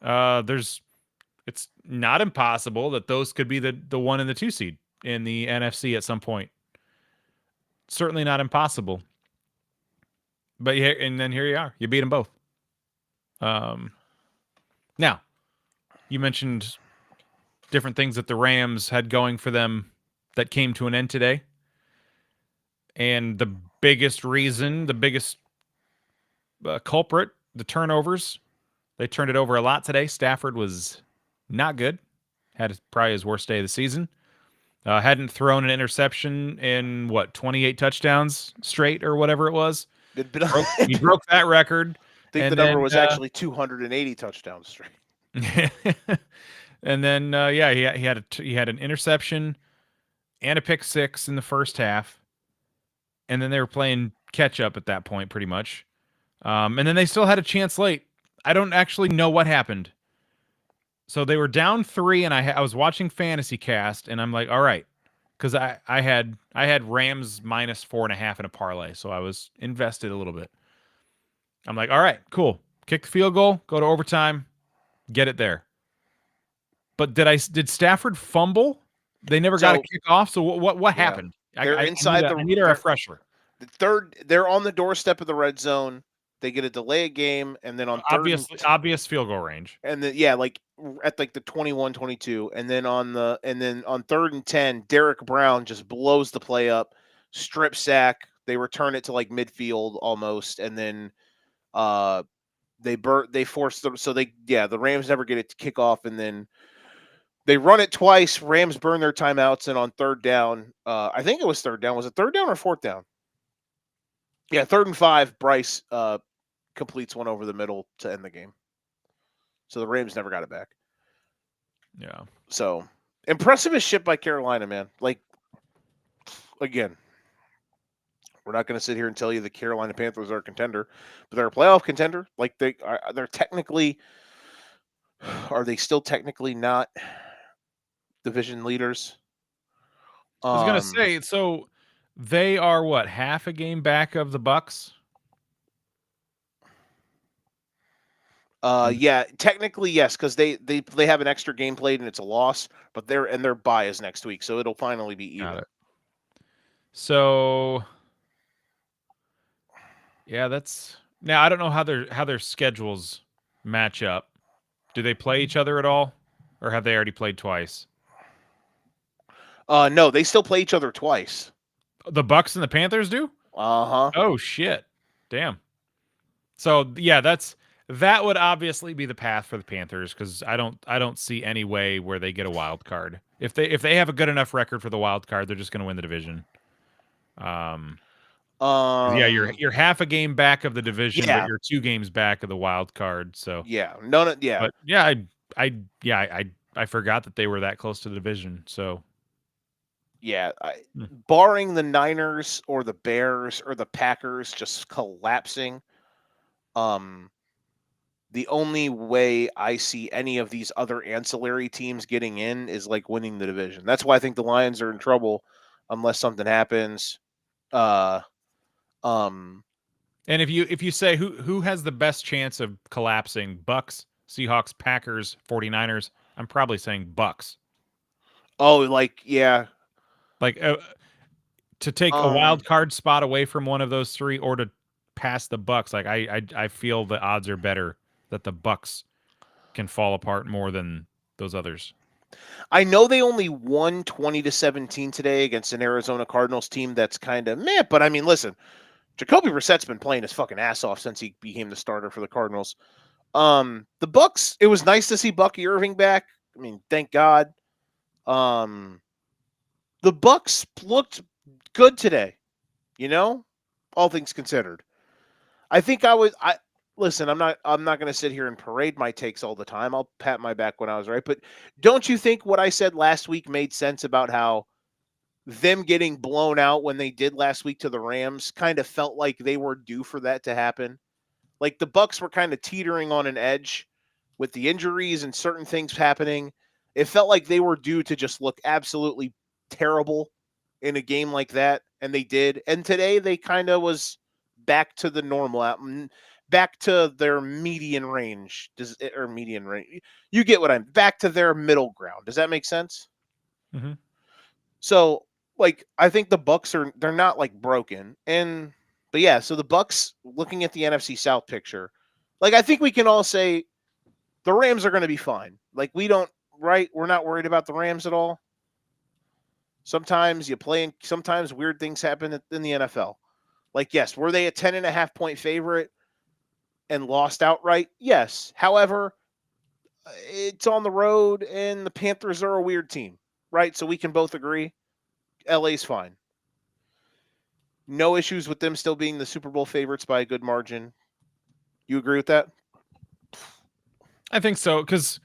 It's not impossible that those could be the 1 and the 2 seed in the NFC at some point. Certainly not impossible. But and then here you are. You beat them both. Now, you mentioned different things that the Rams had going for them that came to an end today. And the biggest reason, the biggest culprit, the turnovers. They turned it over a lot today. Stafford was not good. Had probably his worst day of the season. Hadn't thrown an interception in 28 touchdowns straight or whatever it was. He broke that record. I think the number was actually 280 touchdowns straight. And then he had an interception and a pick 6 in the first half. And then they were playing catch up at that point, pretty much. And then they still had a chance late. I don't actually know what happened. So they were down 3, and I was watching Fantasy Cast, and I'm like, all right, because I had Rams minus 4.5 in a parlay, so I was invested a little bit. I'm like, all right, cool. Kick the field goal, go to overtime, get it there. But did Stafford fumble? They never got a kickoff. So what happened? They're I need a refresher. They're on the doorstep of the red zone. They get a delay a game, and then on obvious field goal range. And then at the 21-22, and then on 3rd and 10, Derek Brown just blows the play up, strip sack. They return it to midfield almost, and then they force them. So the Rams never get it to kick off, and then they run it twice. Rams burn their timeouts, and on 3rd down, I think it was 3rd down. Was it 3rd down or 4th down? Yeah, 3rd and 5. Bryce completes one over the middle to end the game. So the Rams never got it back. Yeah. So impressive as shit by Carolina, man. again, we're not going to sit here and tell you the Carolina Panthers are a contender, but they're a playoff contender. Like they're technically, are they still technically not division leaders? I was gonna say, so they are what, half a game back of the Bucks? Yeah, technically yes, because they have an extra game played and it's a loss, but their bye is next week, so it'll finally be even. Got it. So yeah, that's now I don't know how their schedules match up. Do they play each other at all, or have they already played twice? No, they still play each other twice. The Bucks and the Panthers do? Uh-huh. Oh shit! Damn. So yeah, that would obviously be the path for the Panthers because I don't see any way where they get a wild card. If they have a good enough record for the wild card, they're just going to win the division. Yeah, you're half a game back of the division, Yeah. but you're 2 games back of the wild card. So Yeah, no, yeah. but yeah, I forgot that they were that close to the division. So Yeah, barring the Niners or the Bears or the Packers just collapsing, the only way I see any of these other ancillary teams getting in is like winning the division. That's why I think the Lions are in trouble unless something happens. and if you say who has the best chance of collapsing, Bucks, Seahawks, Packers, 49ers, I'm probably saying Bucks. Oh, like yeah. Like to take a wild card spot away from one of those 3 or to pass the Bucks, like I feel the odds are better that the Bucks can fall apart more than those others. I know they only won 20-17 today against an Arizona Cardinals team that's kind of meh, but I mean, listen, Jacoby Brissett's been playing his fucking ass off since he became the starter for the Cardinals. The Bucks, it was nice to see Bucky Irving back. I mean, thank God. The Bucks looked good today, all things considered. I think listen, I'm not going to sit here and parade my takes all the time. I'll pat my back when I was right, but don't you think what I said last week made sense about how them getting blown out when they did last week to the Rams kind of felt like they were due for that to happen? Like the Bucks were kind of teetering on an edge with the injuries and certain things happening. It felt like they were due to just look absolutely terrible in a game like that, and they did. And today they kind of was back to the normal, back to their median range. Median range? You get what I'm. Back to their middle ground. Does that make sense? Mm-hmm. So, like, I think the Bucks they're not like broken, but yeah. So the Bucks, looking at the NFC South picture, like I think we can all say the Rams are going to be fine. Like we're not worried about the Rams at all. Sometimes sometimes weird things happen in the NFL. Like, yes, were they a 10.5 point favorite and lost outright? Yes. However, it's on the road and the Panthers are a weird team, right? So we can both agree LA's fine. No issues with them still being the Super Bowl favorites by a good margin. You agree with that? I think so, because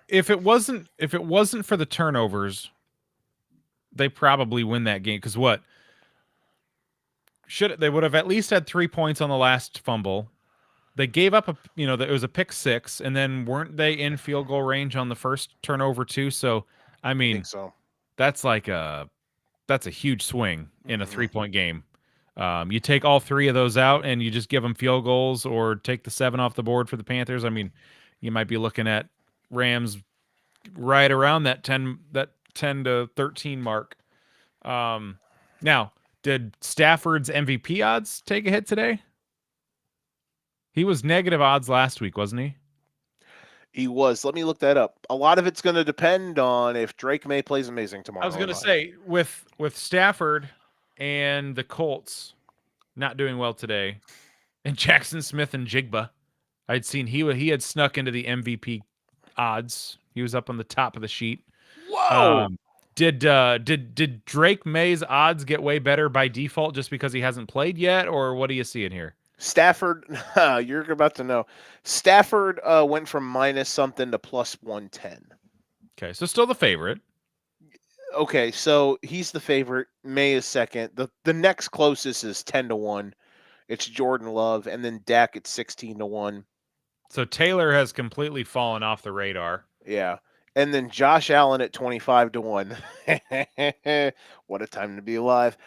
if it wasn't for the turnovers, they probably win that game. Because they would have at least had 3 points on the last fumble. They gave up it was a pick 6, and then weren't they in field goal range on the first turnover too? So I mean, I think so. That's a huge swing in a 3-point game. You take all 3 of those out, and you just give them field goals, or take the 7 off the board for the Panthers. I mean, you might be looking at Rams right around that 10 to 13 mark. Now, did Stafford's MVP odds take a hit today? He was negative odds last week, wasn't he? He was. Let me look that up. A lot of it's going to depend on if Drake May plays amazing tomorrow. I was going to say, with Stafford and the Colts not doing well today, and Jackson Smith and Jigba, I'd seen he had snuck into the MVP odds. He was up on the top of the sheet. Whoa! Did Drake May's odds get way better by default just because he hasn't played yet, or what do you see in here? Stafford, you're about to know. Stafford went from minus something to plus 110. Okay, so still the favorite. Okay, so he's the favorite. May is second. The next closest is 10-1. It's Jordan Love, and then Dak at 16-1. So Taylor has completely fallen off the radar. Yeah. And then Josh Allen at 25-1. What a time to be alive.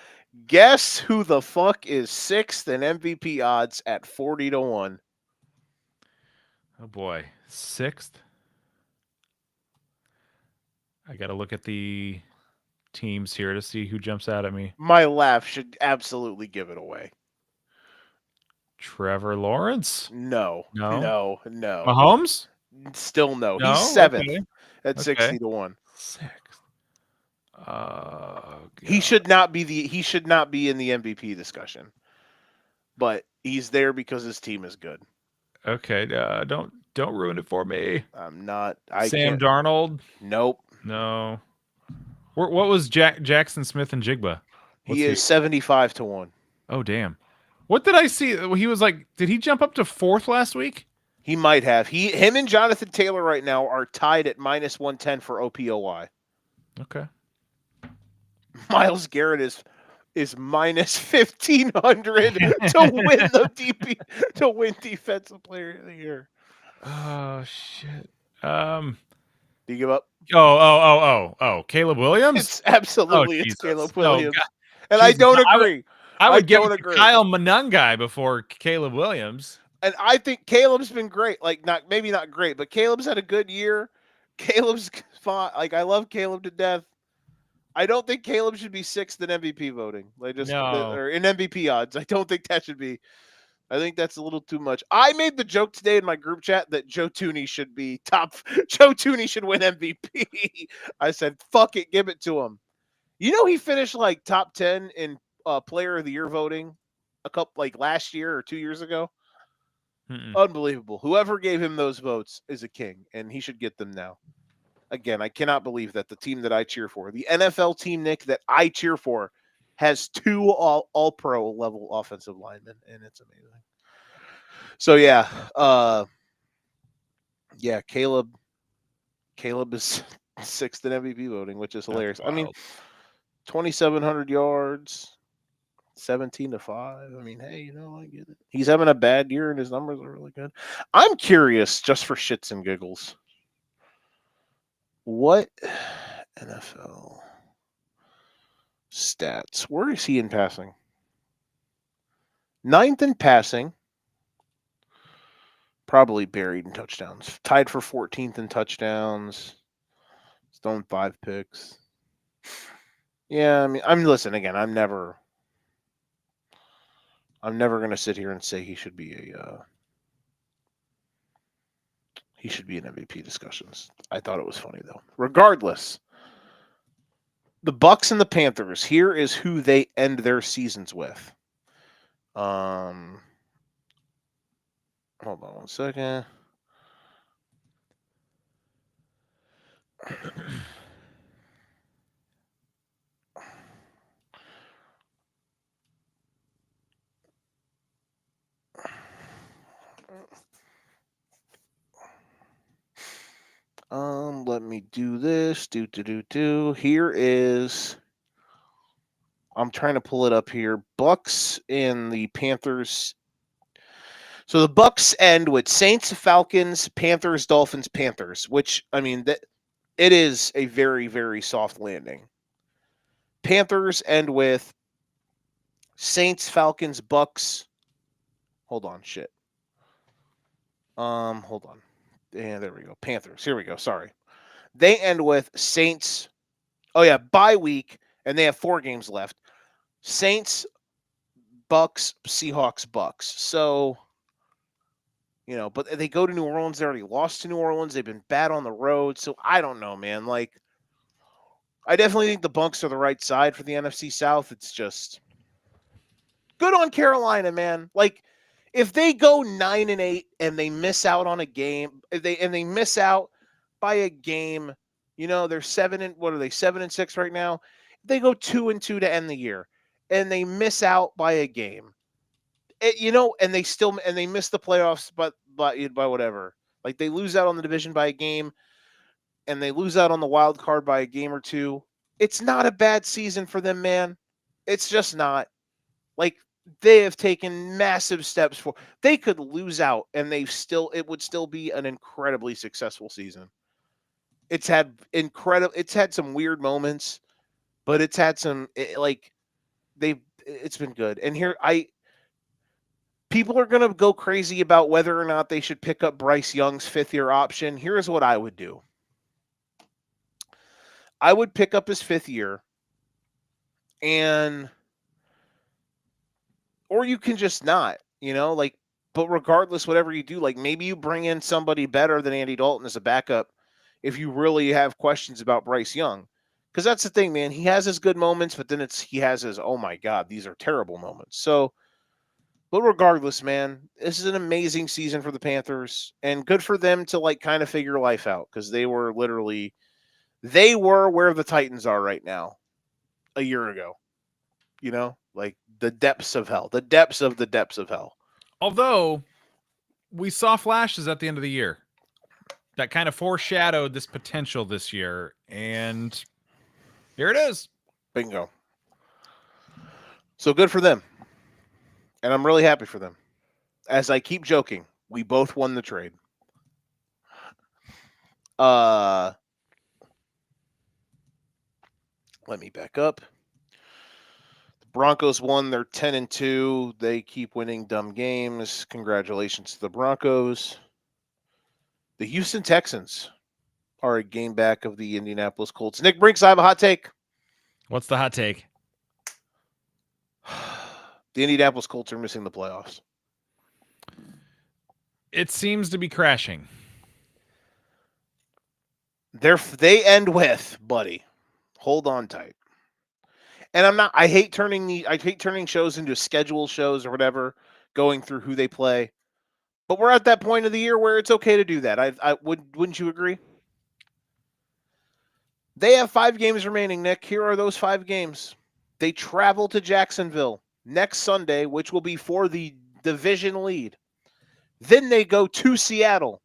Guess who the fuck is sixth in MVP odds at 40-1? Oh boy, sixth. I got to look at the teams here to see who jumps out at me. My laugh should absolutely give it away. Trevor Lawrence? No. No. No. Mahomes? Still no. No? He's seventh Okay. at Okay. 60-1. Sixth. He should not be in the MVP discussion. But he's there because his team is good. Okay, don't ruin it for me. I'm not. Sam Darnold? Nope. No. What was Jackson Smith and Jigba? He is 75-1. Oh damn! What did I see? He was like, did he jump up to fourth last week? He might have. Him and Jonathan Taylor right now are tied at -110 for OPOY. Okay. Miles Garrett is -1,500 to win Defensive Player of the Year. Oh shit. Do you give up? Oh, Caleb Williams? It's absolutely Oh, it's Jesus. Caleb No, Williams. God. And Jesus. I don't agree. I would give don't it to agree. Kyle Monangai before Caleb Williams. And I think Caleb's been great. Like maybe not great, but Caleb's had a good year. Caleb's fine. Like I love Caleb to death. I don't think Caleb should be sixth in MVP voting. Or in MVP odds. I don't think that should be. I think that's a little too much. I made the joke today in my group chat that Joe Tooney should be top. Joe Tooney should win MVP. I said, "Fuck it, give it to him." You know, he finished like top 10 in Player of the Year voting last year or 2 years ago. Unbelievable. Whoever gave him those votes is a king, and he should get them now. Again, I cannot believe that the team that I cheer for, the NFL team, Nick, that I cheer for, has two all-pro level offensive linemen, and it's amazing. So, Caleb is sixth in MVP voting, which is hilarious. I mean, 2,700 yards, 17-5. I mean, hey, I get it. He's having a bad year, and his numbers are really good. I'm curious, just for shits and giggles, what NFL stats? Where is he in passing? 9th in passing. Probably buried in touchdowns. Tied for 14th in touchdowns. Thrown 5 picks. Yeah, I mean, listen again. I'm never going to sit here and say he should be in MVP discussions. I thought it was funny though. Regardless, the Bucs and the Panthers. Here is who they end their seasons with. Hold on one second. Let me do this. Here is. I'm trying to pull it up here. Bucs and the Panthers. So the Bucs end with Saints, Falcons, Panthers, Dolphins, Panthers, which I mean that it is a very, very soft landing. Panthers end with Saints, Falcons, Bucs. Hold on, shit. Hold on. Yeah, there we go. Panthers. Here we go. Sorry. They end with Saints. Oh yeah, bye week, and they have 4 games left. Saints, Bucs, Seahawks, Bucs. So, but they go to New Orleans. They already lost to New Orleans. They've been bad on the road. So I don't know, man. Like, I definitely think the Bucs are the right side for the NFC South. It's just good on Carolina, man. Like, if they go 9-8 and they miss out on a game, they miss out by a game, they're 7-6 right now. If they go 2-2 to end the year, and they miss out by a game, and they miss the playoffs, but by whatever, like they lose out on the division by a game, and they lose out on the wild card by a game or two. It's not a bad season for them, man. It's just not. Like, they have taken massive steps for. They could lose out, and it would still be an incredibly successful season. It's had some weird moments, but it's had some it's been good. And people are going to go crazy about whether or not they should pick up Bryce Young's 5th-year option. Here's what I would do. I would pick up his 5th year, or you can just not, but regardless, whatever you do, maybe you bring in somebody better than Andy Dalton as a backup if you really have questions about Bryce Young. Because that's the thing, man. He has his good moments, but then he has his, oh my God, these are terrible moments. So, but regardless, man, this is an amazing season for the Panthers, and good for them to kind of figure life out, because they were where the Titans are right now a year ago. The depths of hell, the depths of the depths of hell. Although we saw flashes at the end of the year that kind of foreshadowed this potential this year, and here it is. Bingo. So good for them. And I'm really happy for them. As I keep joking, we both won the trade. Let me back up. The Broncos won. They're 10-2. They keep winning dumb games. Congratulations to the Broncos. The Houston Texans are a game back of the Indianapolis Colts. Nick Brinks, I have a hot take. What's the hot take? The Indianapolis Colts are missing the playoffs. It seems to be crashing. They end with, buddy, hold on tight. And I hate turning shows into schedule shows or whatever, going through who they play. But we're at that point of the year where it's okay to do that. Wouldn't you agree? They have 5 games remaining, Nick. Here are those 5 games. They travel to Jacksonville next Sunday, which will be for the division lead. Then they go to Seattle.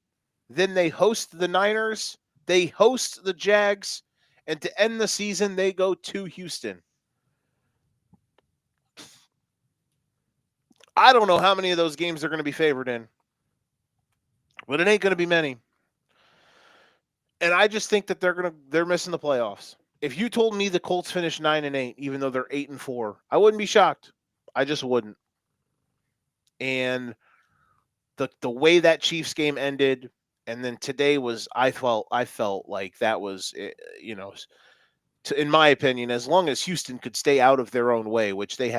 Then they host the Niners. They host the Jags. And to end the season, they go to Houston. I don't know how many of those games they're going to be favored in, but it ain't going to be many. And I just think that they're missing the playoffs. If you told me the Colts finished 9-8, even though they're 8-4, I wouldn't be shocked. I just wouldn't. And the way that Chiefs game ended, and then today was, I felt like that was, in my opinion, as long as Houston could stay out of their own way, which they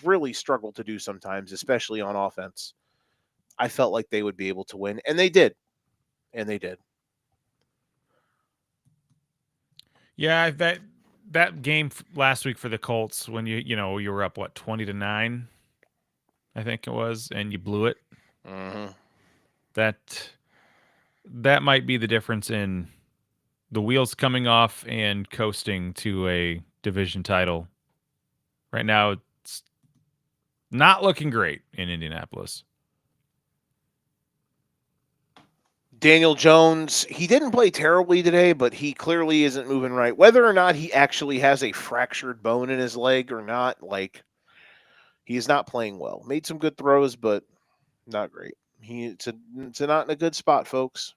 really struggle to do sometimes, especially on offense, I felt like they would be able to win, and they did. Yeah, that game last week for the Colts, when you were up 20-9, I think it was, and you blew it. Mm-hmm. That might be the difference in the wheels coming off and coasting to a division title. Right now, it's not looking great in Indianapolis. Daniel Jones, he didn't play terribly today, but he clearly isn't moving right. Whether or not he actually has a fractured bone in his leg or not, he is not playing well. Made some good throws, but not great. It's not in a good spot, folks.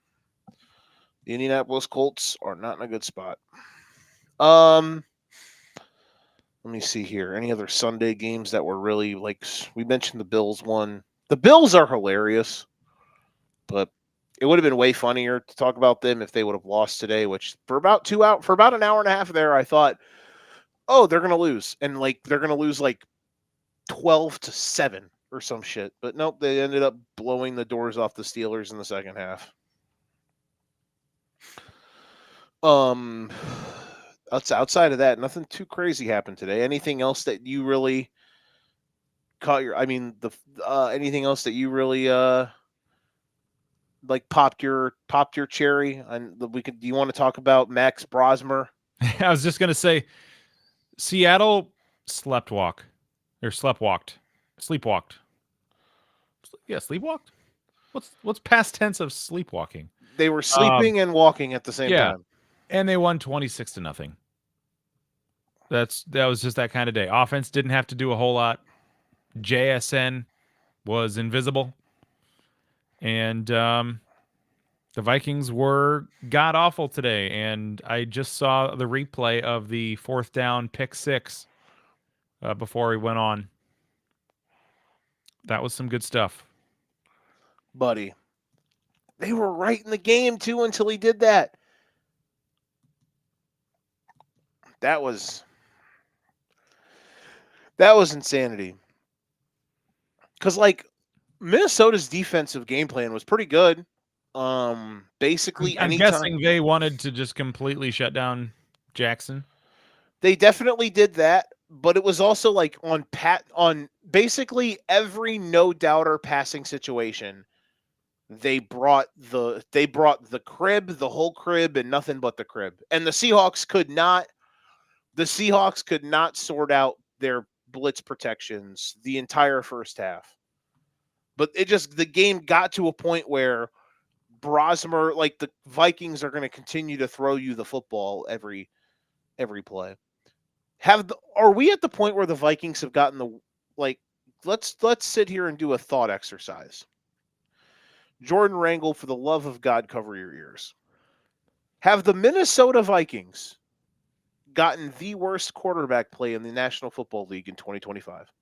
The Indianapolis Colts are not in a good spot. Let me see here. Any other Sunday games that were really, we mentioned the Bills one. The Bills are hilarious, but it would have been way funnier to talk about them if they would have lost today, which for about an hour and a half there, I thought, oh, they're going to lose. And they're going to lose 12-7 or some shit. But nope, they ended up blowing the doors off the Steelers in the second half. Outside of that, nothing too crazy happened today. Anything else that you really caught anything else that you really popped your cherry? And do you want to talk about Max Brosmer? I was just gonna say, Seattle sleepwalked. Yeah, sleepwalked. What's past tense of sleepwalking? They were sleeping and walking at the same time. And they won 26-0. that was just that kind of day. Offense didn't have to do a whole lot. JSN was invisible, and the Vikings were god awful today. And I just saw the replay of the 4th down pick 6 before we went on. That was some good stuff, buddy. They were right in the game too until he did that. That was insanity. Because like Minnesota's defensive game plan was pretty good. Basically, I'm guessing they wanted to just completely shut down Jackson. They definitely did that, but it was also like on basically every no doubter passing situation. They brought the crib, the whole crib, and nothing but the crib. And the Seahawks could not sort out their blitz protections the entire first half. But the game got to a point where Brosmer, like the Vikings are going to continue to throw you the football every play. Are we at the point where the Vikings have gotten let's sit here and do a thought exercise. Jordan Rangel, for the love of God, cover your ears. Have the Minnesota Vikings gotten the worst quarterback play in the National Football League in 2025?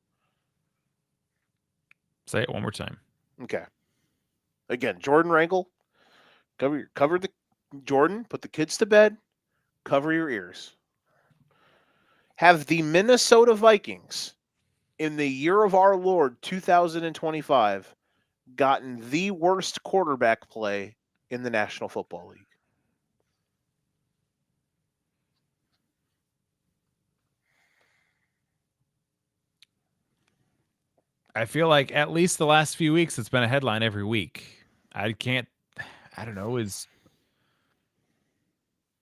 Say it one more time. Okay. Again, Jordan Rangel, cover the Jordan, put the kids to bed, cover your ears. Have the Minnesota Vikings in the year of our Lord 2025 gotten the worst quarterback play in the National Football League? I feel like at least the last few weeks it's been a headline every week. I don't know, is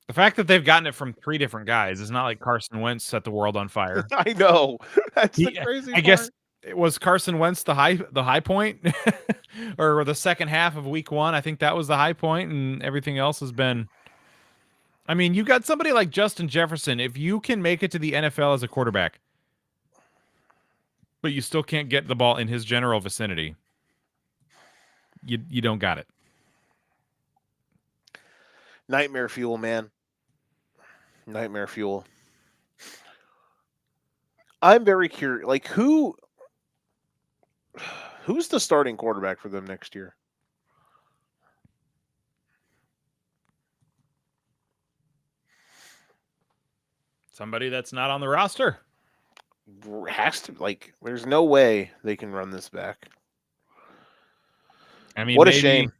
the fact that they've gotten it from 3 different guys is not like Carson Wentz set the world on fire. I know. That's the crazy part. I guess it was Carson Wentz the high point or the second half of week 1. I think that was the high point, and everything else has been. I mean, you got somebody like Justin Jefferson. If you can make it to the NFL as a quarterback, but you still can't get the ball in his general vicinity, you don't got it. Nightmare fuel, man. Nightmare fuel. I'm very curious. Like, who's the starting quarterback for them next year? Somebody that's not on the roster. Has to, like, there's no way they can run this back. I mean, what a shame.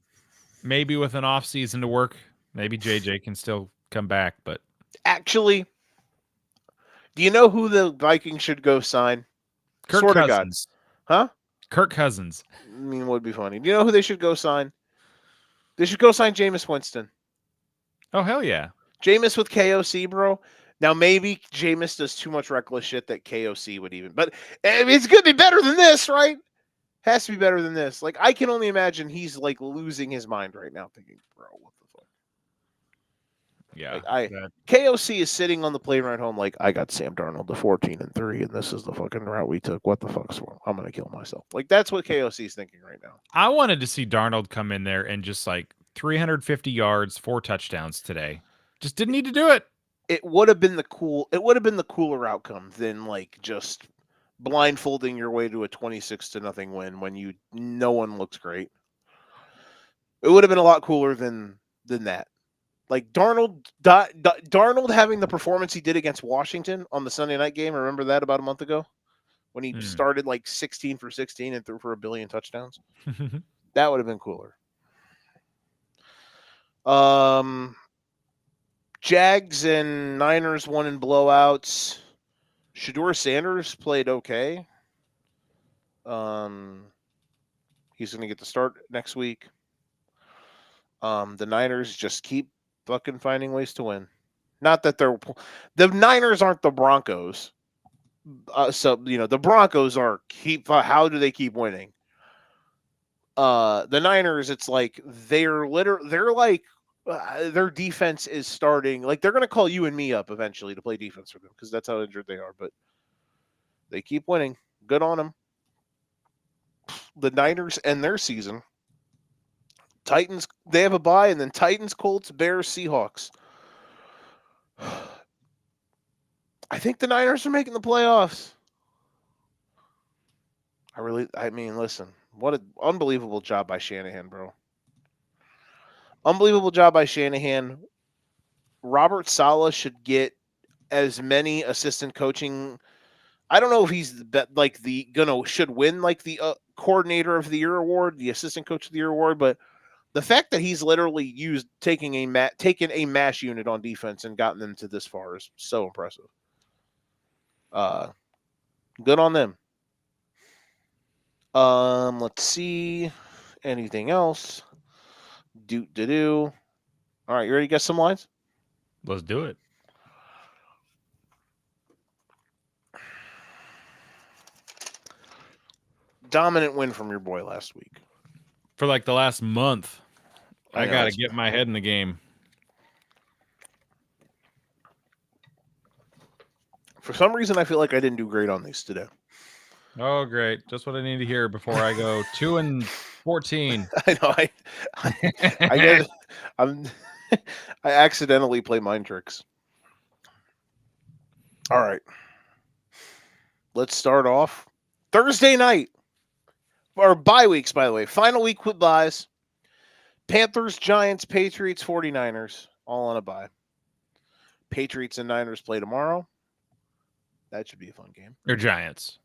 Maybe with an off season to work, maybe JJ can still come back. But actually, do you know who the Vikings should go sign? Kirk Cousins. Huh? Kirk Cousins. I mean, would be funny. Do you know who they should go sign? They should go sign Jameis Winston. Oh, hell yeah. Jameis with KOC, bro. Now, maybe Jameis does too much reckless shit that KOC would even. But I mean, it's going to be better than this, right? Has to be better than this. Like, I can only imagine he's, like, losing his mind right now thinking, bro, what the fuck? Yeah. Like, KOC is sitting on the plane ride home like, I got Sam Darnold to 14-3, and this is the fucking route we took. What the fuck's wrong? I'm going to kill myself. Like, that's what KOC is thinking right now. I wanted to see Darnold come in there and just, like, 350 yards, 4 touchdowns today. Just didn't need to do it. It would have been the cooler outcome than like just blindfolding your way to a 26-0 win when no one looks great. It would have been a lot cooler than that. Like Darnold having the performance he did against Washington on the Sunday night game. Remember that about a month ago when he started like 16 for 16 and threw for 1 billion touchdowns. That would have been cooler. Jags and Niners won in blowouts. Shedeur Sanders played okay. He's going to get the start next week. The Niners just keep fucking finding ways to win. Not that the Niners aren't the Broncos. So, the Broncos are how do they keep winning? The Niners, it's like they're like Their defense is starting. Like, they're going to call you and me up eventually to play defense for them because that's how injured they are. But they keep winning. Good on them. The Niners end their season. Titans, they have a bye, and then Titans, Colts, Bears, Seahawks. I think the Niners are making the playoffs. I mean, listen, what an unbelievable job by Shanahan, bro. Unbelievable job by Shanahan. Robert Saleh should get as many assistant coaching. I don't know if he's should win like the coordinator of the year award, the assistant coach of the year award, but the fact that he's literally taken a mash unit on defense and gotten them to this far is so impressive. Good on them. Let's see. Anything else? Do. All right, you ready to get some lines? Let's do it. Dominant win from your boy last week. For like the last month, I got to it's- get my head in the game. For some reason, I feel like I didn't do great on these today. Oh, great. Just what I need to hear before I go 2-14. I know. I get it. I accidentally play mind tricks. All right. Let's start off Thursday night. Or bye weeks, by the way. Final week with buys. Panthers, Giants, Patriots, 49ers. All on a bye. Patriots and Niners play tomorrow. That should be a fun game. They're Giants.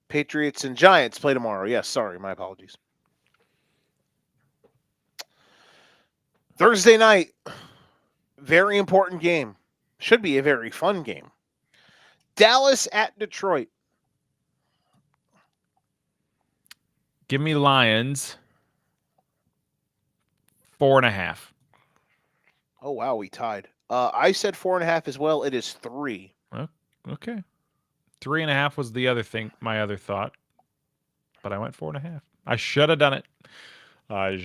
Patriots and Giants play tomorrow. Yes, sorry. My apologies. Thursday night. Very important game. Should be a very fun game. Dallas at Detroit. Give me Lions 4.5. Oh, wow. We tied. I said 4.5 as well. It is 3. Okay. 3.5 was the other thing, my other thought. But I went 4.5. I should have done it. I'm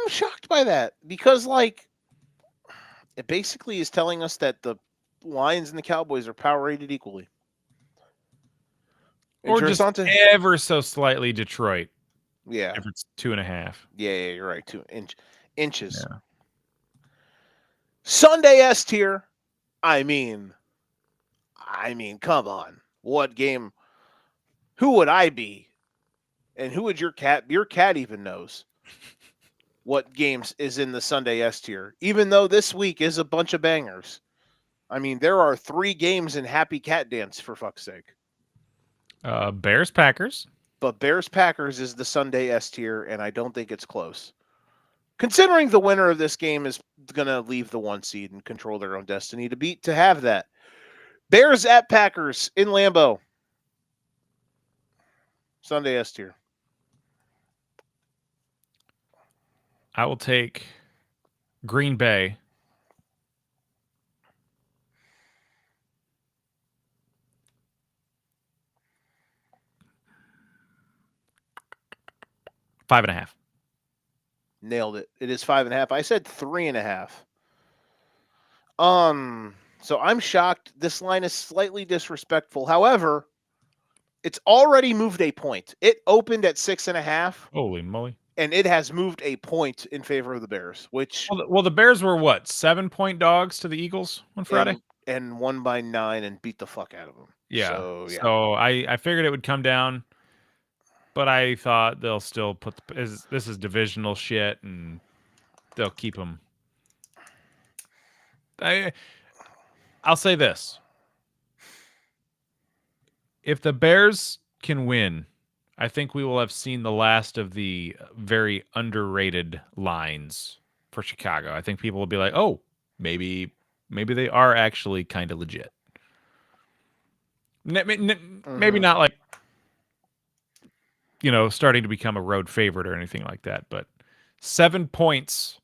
shocked by that because, like, it basically is telling us that the Lions and the Cowboys are power rated equally. Or just ever so slightly Detroit. Yeah. If it's 2.5. Yeah, you're right. 2 inches. Yeah. Sunday S tier. I mean, come on. What game? Who would I be? And who would your cat? Your cat even knows what games is in the Sunday S tier. Even though this week is a bunch of bangers. I mean, there are 3 games in Happy Cat Dance, for fuck's sake. Bears, Packers. But Bears, Packers is the Sunday S tier, and I don't think it's close. Considering the winner of this game is going to leave the 1 seed and control their own destiny to have that. Bears at Packers in Lambeau. Sunday S tier. I will take Green Bay. Five and a half. Nailed it. It is 5.5. I said 3.5. So I'm shocked. This line is slightly disrespectful. However, it's already moved a point. It opened at 6.5. Holy moly. And it has moved a point in favor of the Bears, which well the Bears were what, 7-point dogs to the Eagles on Friday? And won by 9 and beat the fuck out of them. Yeah. So I figured it would come down, but I thought they'll still this is divisional shit and they'll keep them. I'll say this. If the Bears can win, I think we will have seen the last of the very underrated lines for Chicago. I think people will be like, oh, maybe they are actually kind of legit. Maybe not like, starting to become a road favorite or anything like that, but 7 points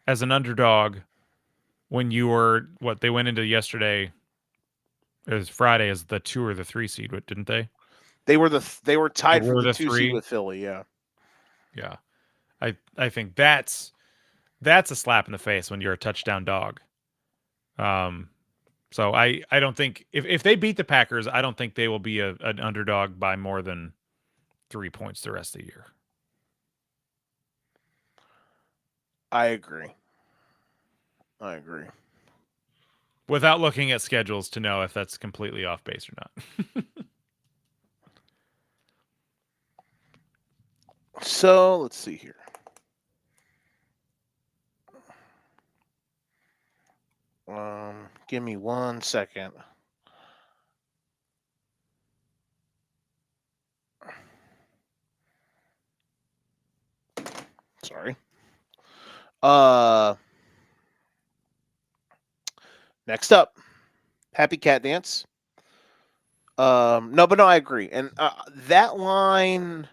as an underdog when you were, they went into yesterday, it was Friday as the 2 or the 3 seed, didn't they? They were tied for the 2 seed with Philly, yeah. Yeah. I think that's That's a slap in the face when you're a touchdown dog. So I don't think if they beat the Packers, I don't think they will be an underdog by more than 3 points the rest of the year. I agree. Without looking at schedules to know if that's completely off base or not. So let's see here. Give me 1 second. Sorry. Next up, Happy Cat Dance. No, I agree, and that line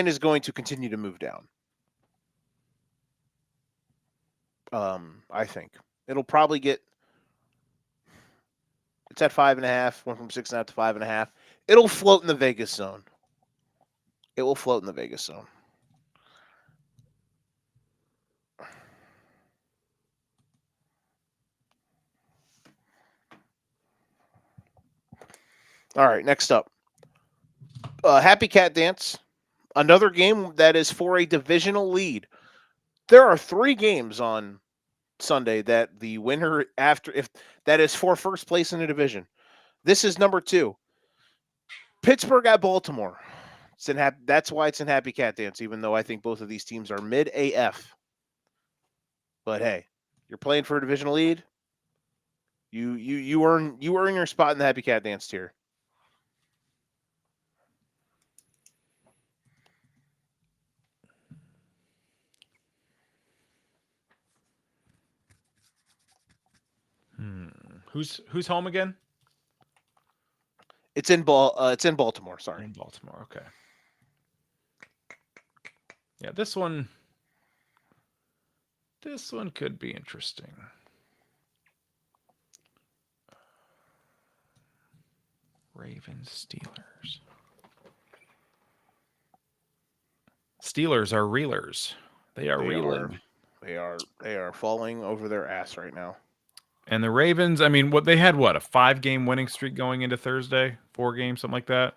is going to continue to move down. I think it'll probably get. It's at 5.5. Went from 6.5 to 5.5. It'll float in the Vegas zone. It will float in the Vegas zone. All right, next up. Happy Cat Dance. Another game that is for a divisional lead. There are 3 games on Sunday that the winner if that is for first place in the division. This is number 2. Pittsburgh at Baltimore. That's why it's in Happy Cat Dance, even though I think both of these teams are mid AF. But hey, you're playing for a divisional lead. You earn your spot in the Happy Cat Dance tier. Who's home again? It's in Baltimore. Sorry, in Baltimore. Okay. Yeah, this one could be interesting. Ravens, Steelers. Steelers are reelers. They are reeling. They are falling over their ass right now. And the Ravens, I mean, they had a 5-game winning streak going into Thursday? 4 games, something like that?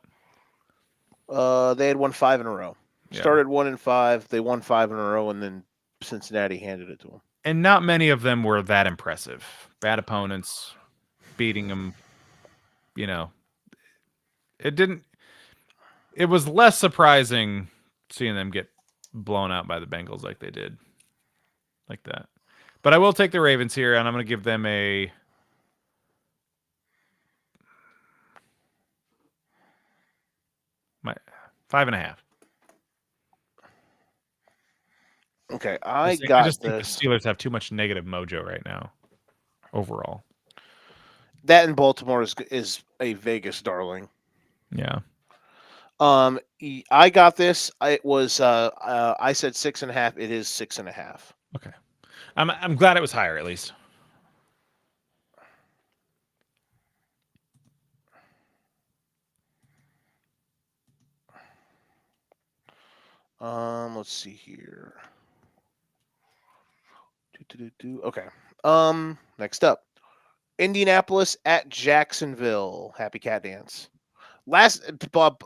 They had won 5 in a row. Yeah. Started 1-5. They won 5 in a row, and then Cincinnati handed it to them. And not many of them were that impressive. Bad opponents, beating them. You know, it was less surprising seeing them get blown out by the Bengals like they did. Like that. But I will take the Ravens here, and I'm going to give them a 5.5. Okay, I just think the Steelers have too much negative mojo right now, overall. That in Baltimore is a Vegas darling. Yeah. I got this. It was I said 6.5. It is 6.5. Okay. I'm glad it was higher at least. Let's see here. Okay. Next up, Indianapolis at Jacksonville. Happy Cat Dance. Bob.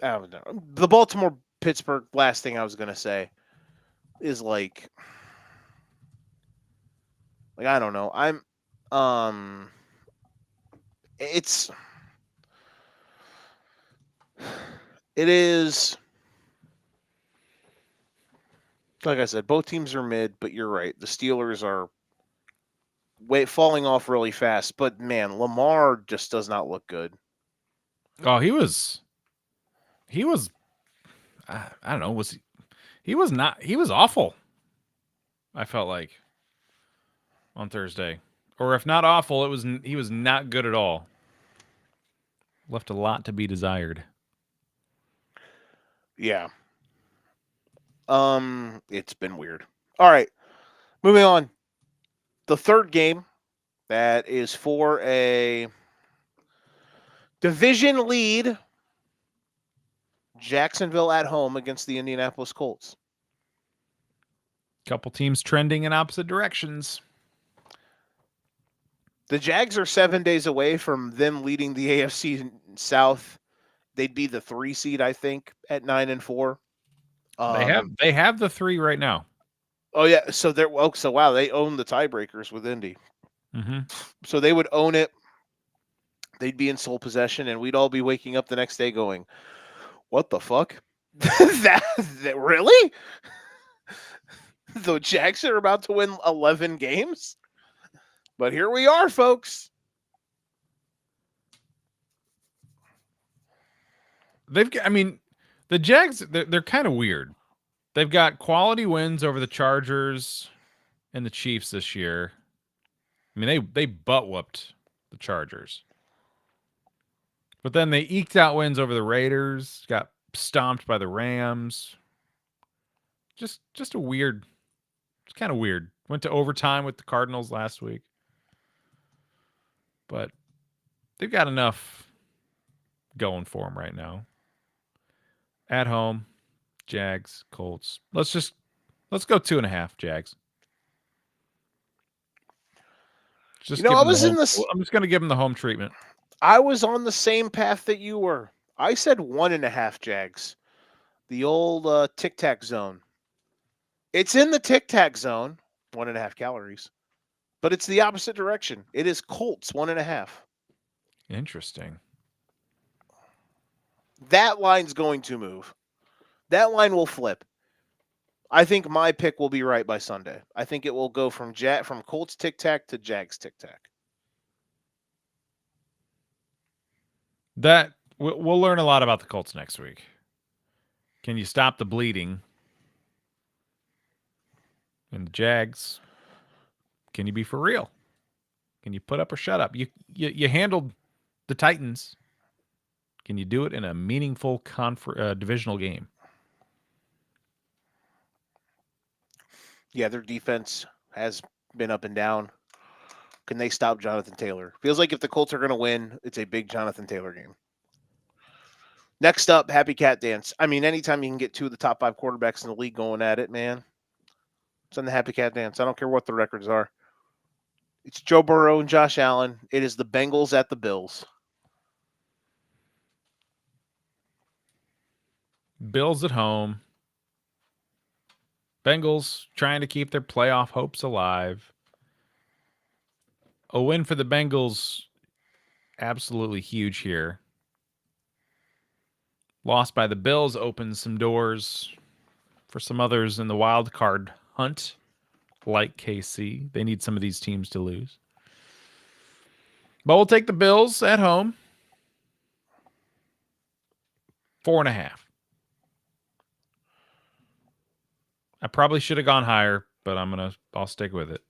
I don't know. The Baltimore Pittsburgh. Last thing I was gonna say is like I don't know. It is. Like I said, both teams are mid, but you're right. The Steelers are falling off really fast. But man, Lamar just does not look good. Oh, he was. I don't know. He was awful. I felt like on Thursday, or if not awful, he was not good at all. Left a lot to be desired. Yeah. It's been weird. All right. Moving on. The third game that is for a division lead. Jacksonville at home against the Indianapolis Colts. Couple teams trending in opposite directions. The Jags are 7 days away from them leading the AFC South. They'd be the 3 seed, I think, at 9-4. They have the 3 right now. Oh yeah, so wow, they own the tiebreakers with Indy. Mm-hmm. So they would own it. They'd be in sole possession, and we'd all be waking up the next day going, "What the fuck? that really? The Jags are about to win 11 games?" But here we are, folks. The Jags, they're kind of weird. They've got quality wins over the Chargers and the Chiefs this year. I mean, they butt whooped the Chargers. But then they eked out wins over the Raiders, got stomped by the Rams. Just a weird, it's kind of weird. Went to overtime with the Cardinals last week. But they've got enough going for them right now. At home, Jags, Colts. Let's go 2.5 Jags. I'm just going to give them the home treatment. I was on the same path that you were. I said 1.5 Jags. The old tic-tac zone. It's in the tic-tac zone, 1.5 calories. But it's the opposite direction. It is Colts, 1.5. Interesting. That line's going to move. That line will flip. I think my pick will be right by Sunday. I think it will go from Colts tic-tac to Jags tic-tac. That we'll learn a lot about the Colts next week. Can you stop the bleeding? And the Jags, can you be for real? Can you put up or shut up? You handled the Titans. Can you do it in a meaningful divisional game? Yeah, their defense has been up and down. Can they stop Jonathan Taylor? Feels like if the Colts are going to win, it's a big Jonathan Taylor game. Next up, Happy Cat Dance. I mean, anytime you can get 2 of the top 5 quarterbacks in the league going at it, man, it's on the Happy Cat Dance. I don't care what the records are. It's Joe Burrow and Josh Allen. It is the Bengals at the Bills. Bills at home. Bengals trying to keep their playoff hopes alive. A win for the Bengals, absolutely huge here. Loss by the Bills opens some doors for some others in the wild card hunt, like KC. They need some of these teams to lose. But we'll take the Bills at home. 4.5. I probably should have gone higher, but I'll stick with it.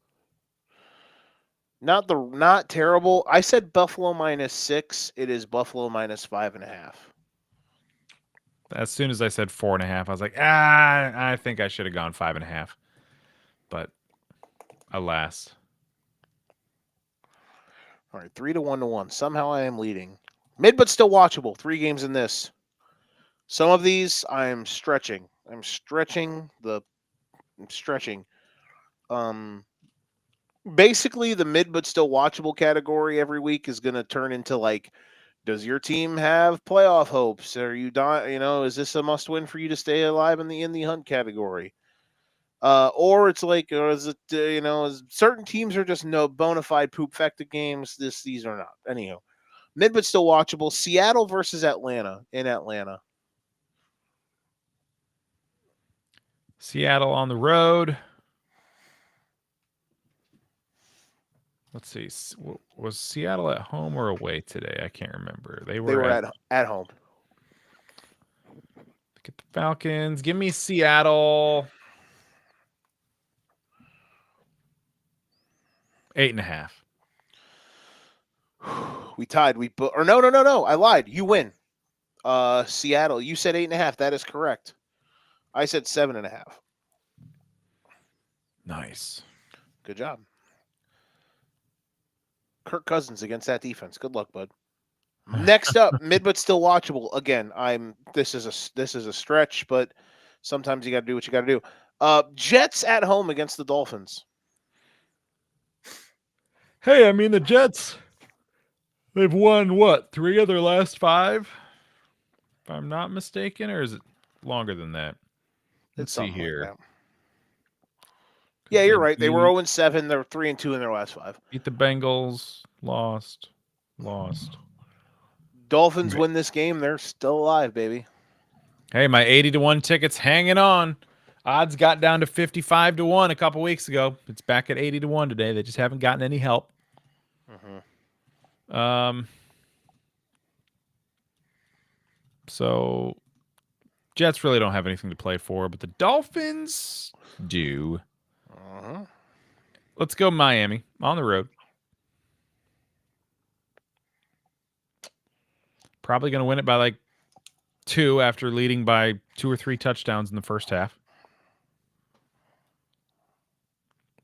Not terrible. I said Buffalo -6. It is Buffalo -5.5. As soon as I said 4.5, I was like, I think I should have gone 5.5. But alas. All right, 3 to 1 to 1. Somehow I am leading. Mid but still watchable. 3 games in this. Some of these I'm stretching. Basically the mid but still watchable category every week is going to turn into like, does your team have playoff hopes? Are you is this a must win for you to stay alive in the hunt category? Or it's like, or is it certain teams are just no bona fide poop-fecta games. These are not. Anyhow, mid but still watchable. Seattle versus Atlanta in Atlanta. Seattle on the road. Let's see. Was Seattle at home or away today? I can't remember. They were at home. Look at the Falcons. Give me Seattle. 8.5. We tied. No. I lied. You win. Seattle. You said 8.5. That is correct. I said 7.5. Nice. Good job. Kirk Cousins against that defense. Good luck, bud. Next up, mid but still watchable. Again, this is a stretch, but sometimes you got to do what you got to do. Jets at home against the Dolphins. Hey, I mean the Jets. They've won what 3 of their last 5, if I'm not mistaken, or is it longer than that? Let's It's see something like here. that. Yeah, you're right. They were beat 0-7. They're 3-2 in their last 5. the Bengals, lost. Dolphins win this game. They're still alive, baby. Hey, my 80-1 ticket's hanging on. Odds got down to 55-1 a couple weeks ago. It's back at 80-1 today. They just haven't gotten any help. So Jets really don't have anything to play for, but the Dolphins do. Let's go Miami on the road. Probably going to win it by like 2 after leading by 2 or 3 touchdowns in the first half.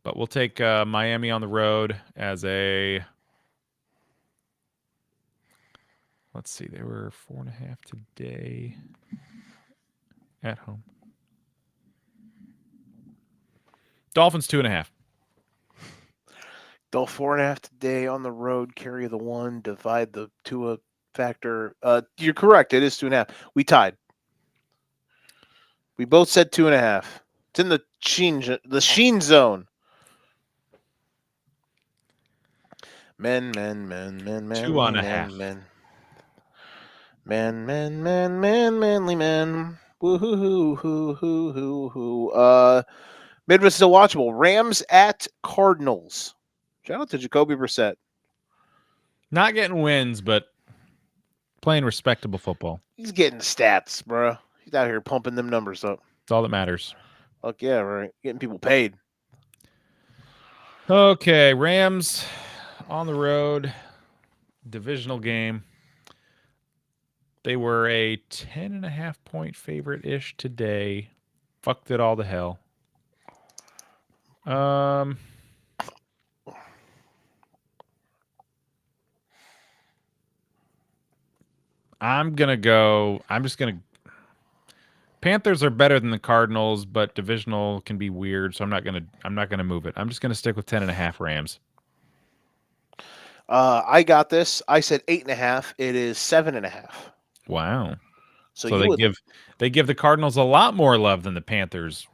But we'll take Miami on the road as a... Let's see. They were 4.5 today at home. Dolphins 2.5. They'll 4.5 today on the road. Carry the 1. Divide the 2 factor. You're correct. It is 2.5. We tied. We both said 2.5. It's in the Sheen zone. Men. 2.5. Men. Manly men. Woo-hoo-hoo. Midwest still watchable. Rams at Cardinals. Shout out to Jacoby Brissett. Not getting wins, but playing respectable football. He's getting stats, bro. He's out here pumping them numbers up. That's all that matters. Fuck yeah, right. Getting people paid. Okay, Rams on the road. Divisional game. They were a 10.5 point favorite-ish today. Fucked it all to hell. I'm just gonna Panthers are better than the Cardinals, but divisional can be weird, so I'm not gonna move it. I'm just gonna stick with 10.5 Rams. I got this. I said 8.5. It is 7.5. Wow. So they give the Cardinals a lot more love than the Panthers.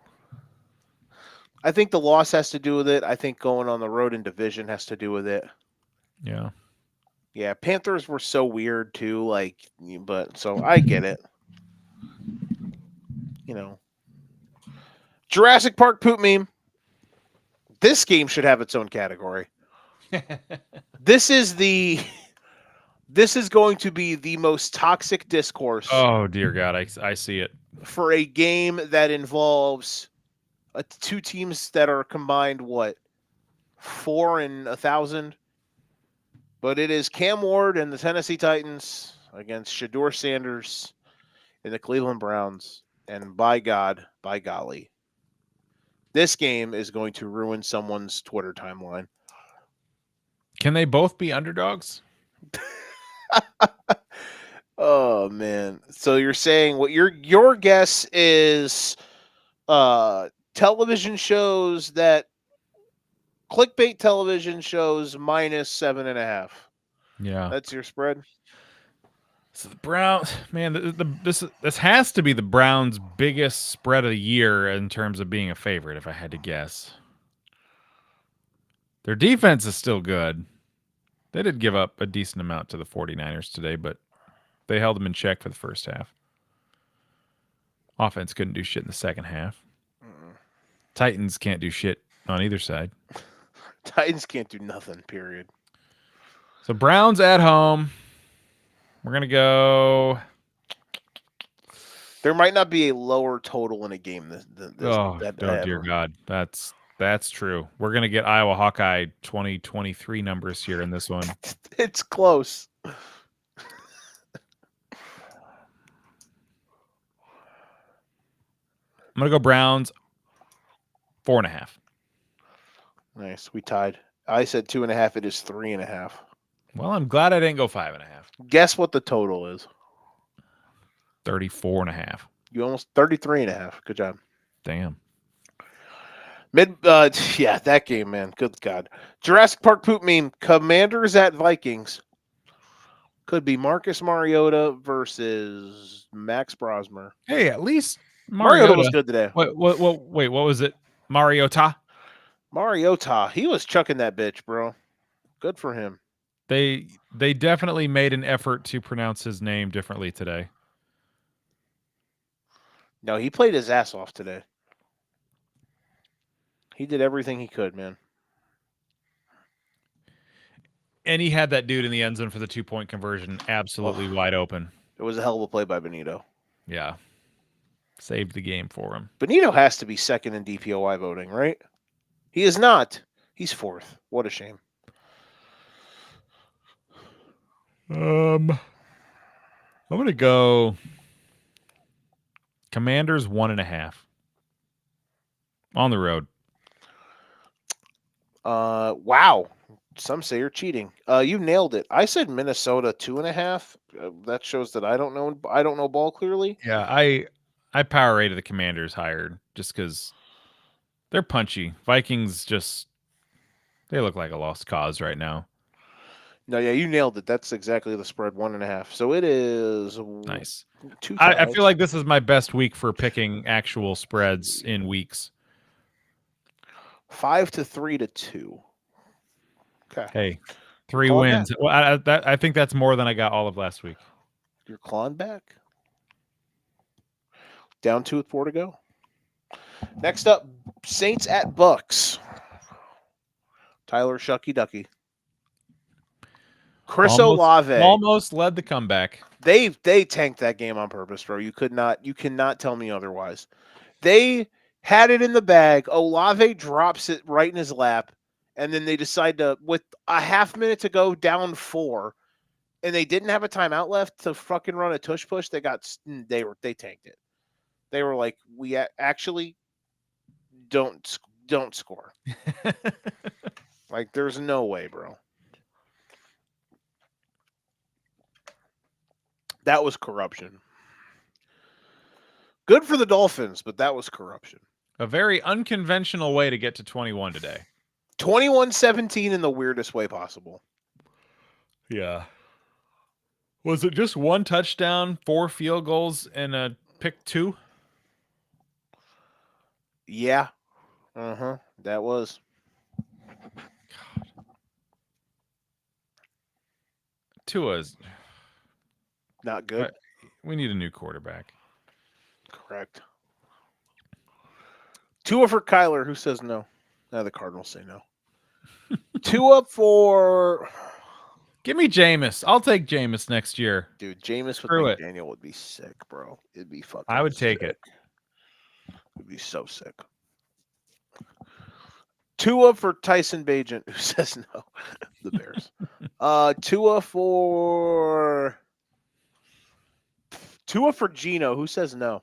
I think the loss has to do with it. I think going on the road in division has to do with it. Yeah. Yeah, Panthers were so weird too, but so I get it. You know. Jurassic Park poop meme. This game should have its own category. This is going to be the most toxic discourse. Oh dear God, I see it. For a game that involves 2 teams that are combined 4 and 1,000. But it is Cam Ward and the Tennessee Titans against Shedeur Sanders and the Cleveland Browns. And by God, by golly, this game is going to ruin someone's Twitter timeline. Can they both be underdogs? Oh man! So you're saying what your guess is? Television shows that clickbait television shows minus 7.5. Yeah, that's your spread. So the Browns, man, this has to be the Browns' biggest spread of the year in terms of being a favorite, if I had to guess. Their defense is still good. They did give up a decent amount to the 49ers today, but they held them in check for the first half. Offense couldn't do shit in the second half. Titans can't do shit on either side. Titans can't do nothing, period. So Browns at home. We're going to go... There might not be a lower total in a game dear God. That's true. We're going to get Iowa Hawkeye 2023 numbers here in this one. It's close. I'm going to go Browns 4.5. Nice. We tied. I said 2.5. It is 3.5. Well, I'm glad I didn't go 5.5. Guess what the total is? 34.5. You almost 33.5. Good job. Damn. Yeah, that game, man. Good God. Jurassic Park poop meme. Commanders at Vikings. Could be Marcus Mariota versus Max Brosmer. Hey, at least Mariota was Mariota. good today. Wait, what was it? Mariota? Mariota, he was chucking that bitch, bro. Good for him. They definitely made an effort to pronounce his name differently today. No, he played his ass off today. He did everything he could, man. And he had that dude in the end zone for the 2-point conversion absolutely wide open. It was a hell of a play by Benito. Yeah. Saved the game for him. Benito has to be second in DPOY voting, right? He is not. He's fourth. What a shame. I'm gonna go Commanders 1.5 on the road. Wow. Some say you're cheating. You nailed it. I said Minnesota 2.5. That shows that I don't know ball clearly. Yeah, I power rated the Commanders higher just because they're punchy. Vikings they look like a lost cause right now. No, yeah, you nailed it. That's exactly the spread, 1.5. So it is Nice. 2 I ties. feel like this is my best week for picking actual spreads in weeks. 5-3-2. Okay. Hey, 3 Call it wins. Well, I think that's more than I got all of last week. You're clawing back. Down 2 with 4 to go. Next up, Saints at Bucks. Tyler Shucky Ducky. Chris Olave. Almost led the comeback. They tanked that game on purpose, bro. You cannot tell me otherwise. They had it in the bag. Olave drops it right in his lap, and then they decide to, with a half minute to go, down 4, and they didn't have a timeout left to fucking run a tush push. They tanked it. They were like, we actually don't score. Like, there's no way, bro. That was corruption. Good for the Dolphins, but that was corruption. A very unconventional way to get to 21 today. 21-17 in the weirdest way possible. Yeah. Was it just 1 touchdown, 4 field goals, and a pick 2? Yeah. That was. God. Tua's Not good. We need a new quarterback. Correct. Tua for Kyler. Who says no? Now the Cardinals say no. Tua for... Give me Jameis. I'll take Jameis next year. Dude, Jameis with Screw it. McDaniel would be sick, bro. It'd be fucking I would take it. It'd be so sick. Tua for Tyson Bagent. Who says no? The Bears. Tua for Gino. Who says no?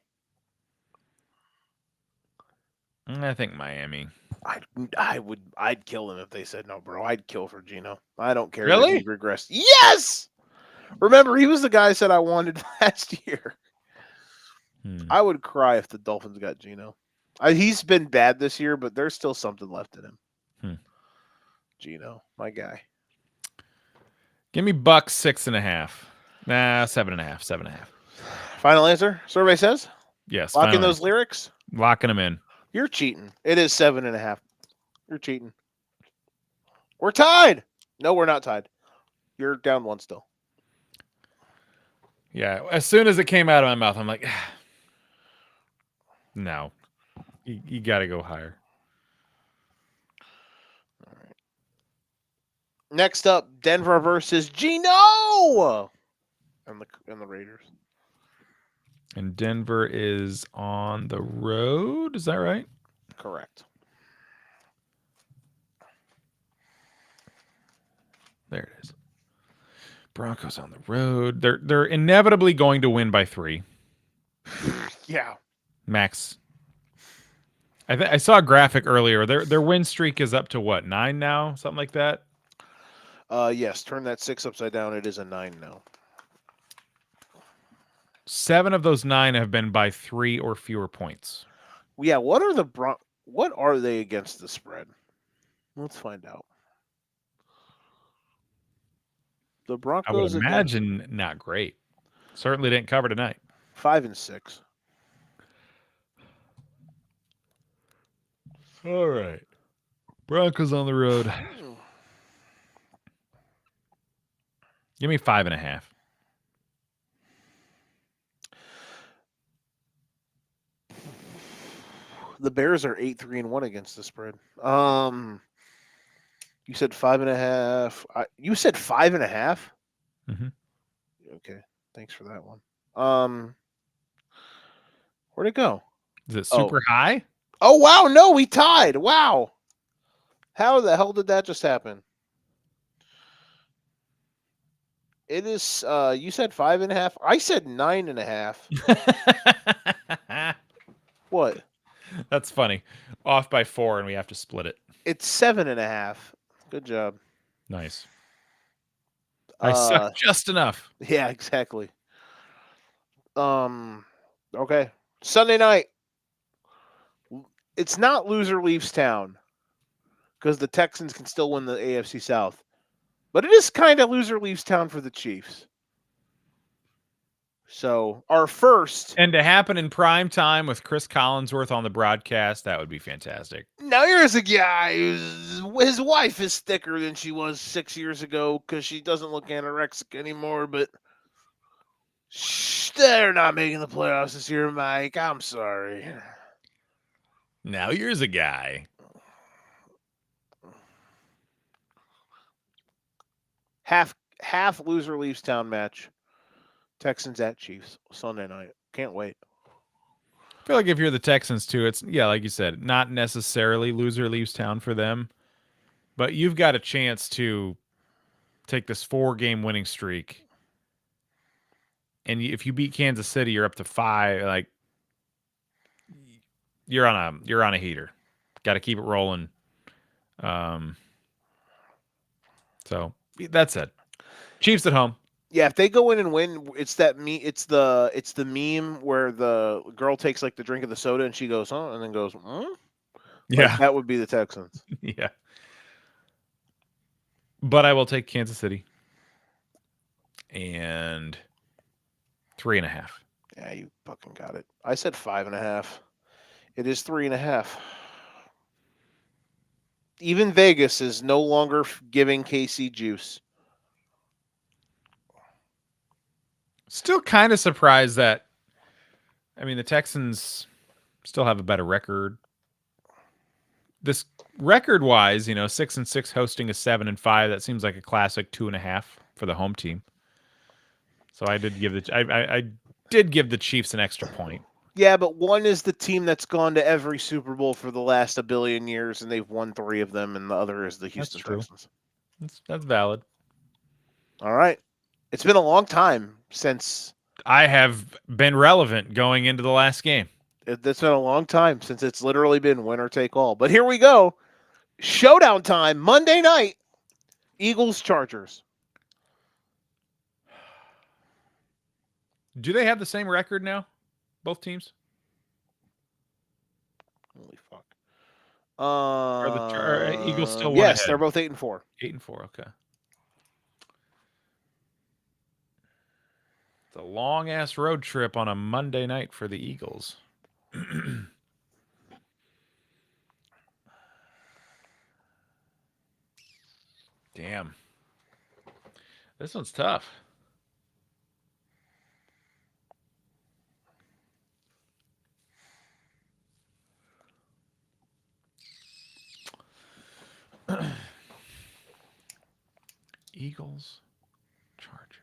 I think Miami. I'd kill him if they said no, bro. I'd kill for Gino. I don't care. Really? That he regressed. Yes. Remember, he was the guy I said I wanted last year. I would cry if the Dolphins got Gino. He's been bad this year, but there's still something left in him. Gino, my guy. Give me Bucks 6.5. Nah, 7.5. 7.5. Final answer. Survey says. Yes. Locking those lyrics. Locking them in. You're cheating. It is 7.5. You're cheating. We're tied. No, we're not tied. You're down 1 still. Yeah. As soon as it came out of my mouth, I'm like, no. You got to go higher. All right. Next up, Denver versus Gino and the Raiders. And Denver is on the road. Is that right? Correct. There it is. Broncos on the road. They're inevitably going to win by 3. Yeah. Max. I saw a graphic earlier. Their win streak is up to what, 9 now? Something like that? Yes, turn that 6 upside down. It is a 9 now. 7 of those 9 have been by 3 or fewer points. Yeah, what are they against the spread? Let's find out. The I would Broncos imagine not great. Certainly didn't cover tonight. 5-6. All right. Broncos on the road. Give me 5.5. The Bears are 8-3-1 against the spread. You said 5.5. You said 5.5. Mm-hmm. Okay, thanks for that one. Where'd it go? Is it super high? Oh wow, no, we tied. Wow, how the hell did that just happen? It is. You said 5.5. I said 9.5. What? That's funny. Off by 4, and we have to split it. It's 7.5. Good job. Nice. I suck just enough. Yeah, exactly. Okay. Sunday night. It's not loser leaves town because the Texans can still win the AFC South, but it is kind of loser leaves town for the Chiefs. So our first, and to happen in prime time with Chris Collinsworth on the broadcast, that would be fantastic. Now here's a guy his wife is thicker than she was 6 years ago because she doesn't look anorexic anymore, but they're not making the playoffs this year, Mike. I'm sorry. Now here's a guy. Half loser leaves town match. Texans at Chiefs Sunday night. Can't wait. I feel like if you're the Texans too, it's like you said, not necessarily loser leaves town for them, but you've got a chance to take this 4-game winning streak, and if you beat Kansas City, you're up to 5. Like you're on a heater. Got to keep it rolling. So that's it. Chiefs at home. Yeah, if they go in and win, it's the meme where the girl takes like the drink of the soda and she goes, "Huh," and then goes, Yeah, like, that would be the Texans. Yeah. But I will take Kansas City and 3.5. Yeah, you fucking got it. I said 5.5. It is 3.5. Even Vegas is no longer giving KC juice. Still kind of surprised that, the Texans still have a better record. This record-wise, 6-6 hosting a 7-5. That seems like a classic 2.5 for the home team. So I did give the Chiefs an extra point. Yeah, but one is the team that's gone to every Super Bowl for the last 1 billion years, and they've won 3 of them, and the other is the Houston Texans. That's valid. All right. It's been a long time since I have been relevant going into the last game. It's been a long time since it's literally been winner take all. But here we go. Showdown time, Monday night. Eagles, Chargers. Do they have the same record now? Both teams? Holy fuck. Are the Eagles still one yes, ahead? They're both 8-4. 8-4, okay. It's a long-ass road trip on a Monday night for the Eagles. Damn. This one's tough. Eagles, Chargers.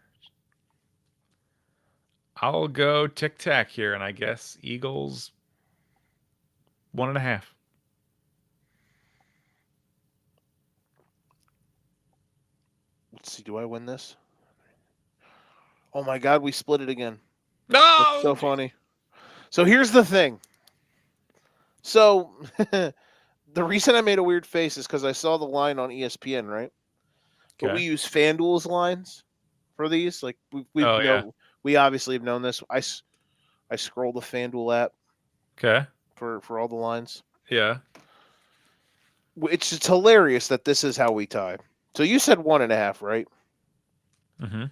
I'll go tic-tac here, and I guess Eagles 1.5. Let's see. Do I win this? Oh my God, we split it again. No! That's so funny. So here's the thing. So the reason I made a weird face is because I saw the line on ESPN, right? but we Okay. use FanDuel's lines for these. Like we Oh, yeah. know, we obviously have known this. I scroll the FanDuel app Okay. for all the lines. Yeah. It's hilarious that this is how we tie. So you said 1.5, right? Mm-hmm.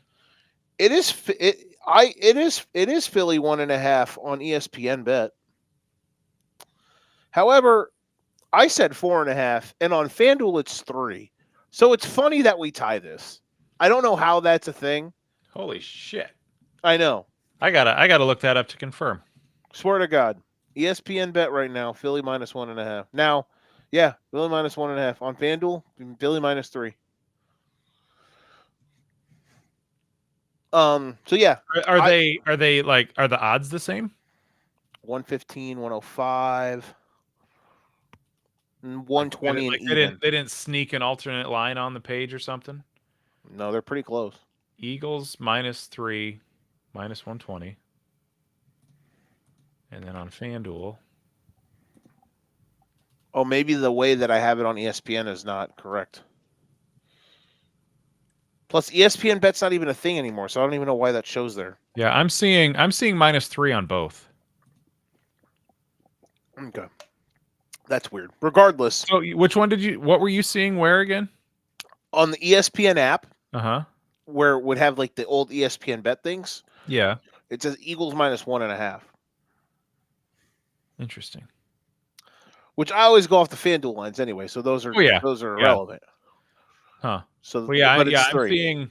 It is it is Philly 1.5 on ESPN bet. However, I said 4.5, and on FanDuel it's 3. So it's funny that we tie this. I don't know how that's a thing. Holy shit. I know. I gotta look that up to confirm. Swear to God. ESPN bet right now, Philly minus 1.5. Now, yeah, Philly minus 1.5. On FanDuel, Philly minus 3. So yeah, Are I- they like are the odds the same? 115, 105, and 120 and Like even. they didn't sneak an alternate line on the page or something? No, they're pretty close. Eagles -3, -120. And then on FanDuel. Oh, maybe the way that I have it on ESPN is not correct. Plus, ESPN bet's not even a thing anymore, so I don't even know why that shows there. Yeah, I'm seeing -3 on both. Okay, that's weird. Regardless, So which one what were you seeing where again? on the ESPN app, Uh-huh. where it would have like the old ESPN bet things, Yeah. it says Eagles minus 1.5, Interesting. which I always go off the FanDuel lines anyway. So those are Oh, yeah. those are Yeah. irrelevant. Huh. So, Well, yeah, but it's 3.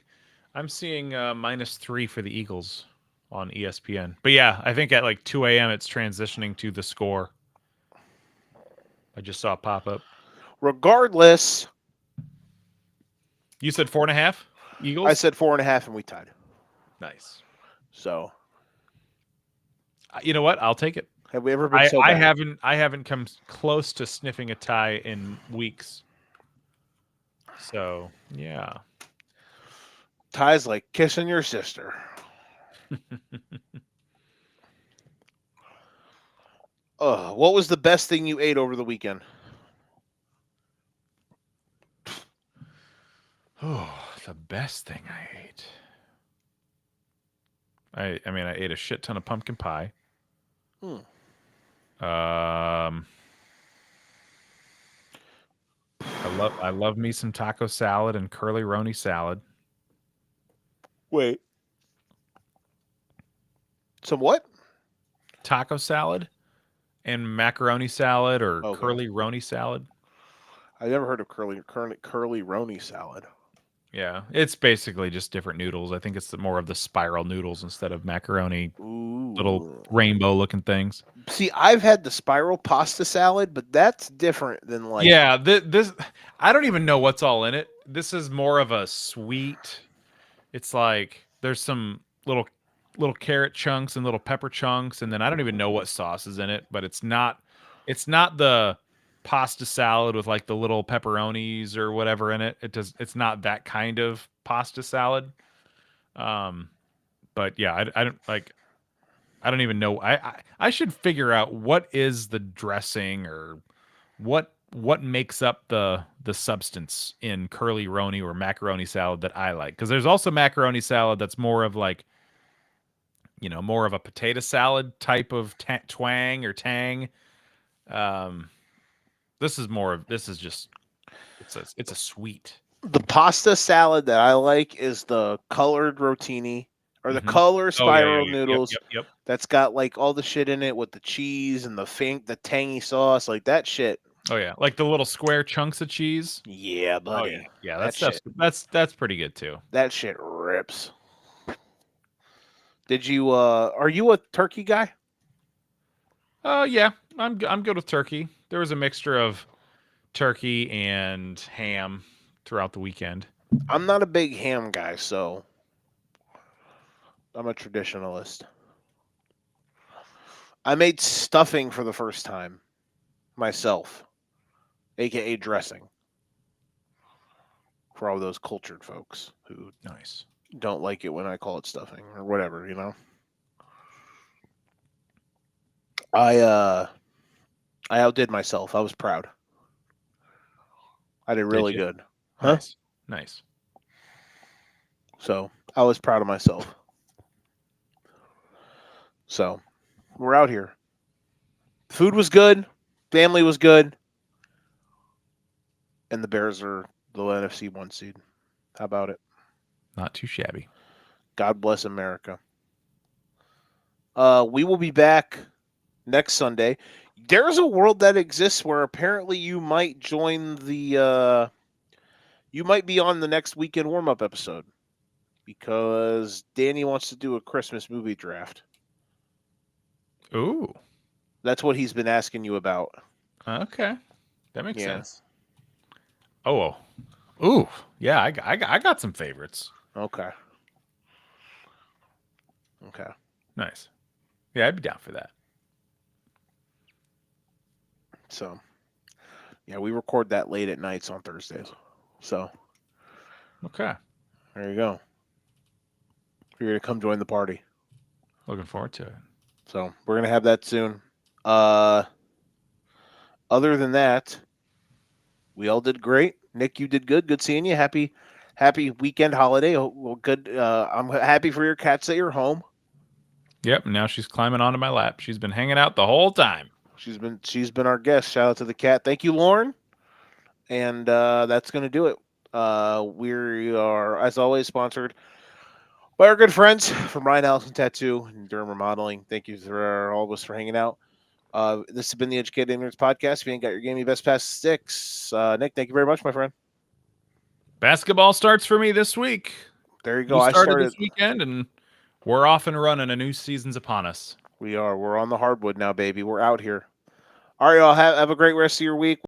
I'm seeing -3 for the Eagles on ESPN. But yeah, I think at like 2 a.m. it's transitioning to the score. I just saw it pop up. Regardless, You said 4.5 Eagles? I said 4.5, and we tied. Nice. So, You know what? I'll take it. have we ever been so bad? I haven't come close to sniffing a tie in weeks. So, yeah. Ties like kissing your sister. What was the best thing you ate over the weekend? Oh, the best thing I ate. I mean, I ate a shit ton of pumpkin pie. I love me some taco salad and curly roni salad. Wait. Some what? Taco salad and macaroni salad or Okay. curly roni salad. I never heard of curly roni salad. Yeah, it's basically just different noodles. I think it's more of the spiral noodles instead of macaroni, Ooh. little rainbow looking things. See, I've had the spiral pasta salad, but that's different than like. Yeah, this I don't even know what's all in it. This is more of a sweet. It's like there's some little carrot chunks and little pepper chunks, and then I don't even know what sauce is in it, but it's not the pasta salad with like the little pepperonis or whatever in it. It's not that kind of pasta salad. But yeah, I don't like. I don't even know. I should figure out what is the dressing or what makes up the substance in curly roni or macaroni salad that I like, because there's also macaroni salad that's more of like, you know, more of a potato salad type of twang or tang. This is just it's a sweet. The pasta salad that I like is the colored rotini or the color spiral noodles. Yep. That's got like all the shit in it with the cheese and the tangy sauce, like that shit. Oh yeah, like the little square chunks of cheese. Yeah, buddy. Oh yeah, that's pretty good too. That shit rips. Did you are you a turkey guy? Yeah, I'm good with turkey. There was a mixture of turkey and ham throughout the weekend. I'm not a big ham guy, so I'm a traditionalist. I made stuffing for the first time myself, aka dressing. For all those cultured folks who Nice. don't like it when I call it stuffing or whatever, you know. I outdid myself. I was proud. I did really good. Huh? Nice. So I was proud of myself. So we're out here. Food was good. Family was good. And the Bears are the NFC 1 seed. How about it? Not too shabby. God bless America. We will be back next Sunday. There's a world that exists where apparently you might join the you might be on the next weekend warm-up episode because Danny wants to do a Christmas movie draft. Ooh. That's what he's been asking you about. Okay. That makes Yeah. sense. Oh. Ooh. Yeah, I got some favorites. Okay. Okay. Nice. Yeah, I'd be down for that. So, yeah, we record that late at nights on Thursdays. So, Okay. there you go. You're going to come join the party. Looking forward to it. So, we're going to have that soon. Other than that, we all did great. Nick, you did good. Good seeing you. Happy weekend holiday. Well, good. I'm happy for your cats that you're home. Yep, now she's climbing onto my lap. She's been hanging out the whole time. She's been our guest. Shout out to the cat. Thank you, Lauren. And that's going to do it. We are, as always, sponsored by our good friends from Ryan Allison Tattoo and Durham Remodeling. Thank you for all of us for hanging out. This has been the Educated Ignorance Podcast. If you ain't got your game, you best pass the sticks. Nick, thank you very much, my friend. Basketball starts for me this week. There you go. I started this weekend, and we're off and running. A new season's upon us. We are. We're on the hardwood now, baby. We're out here. All right, y'all. Have a great rest of your week.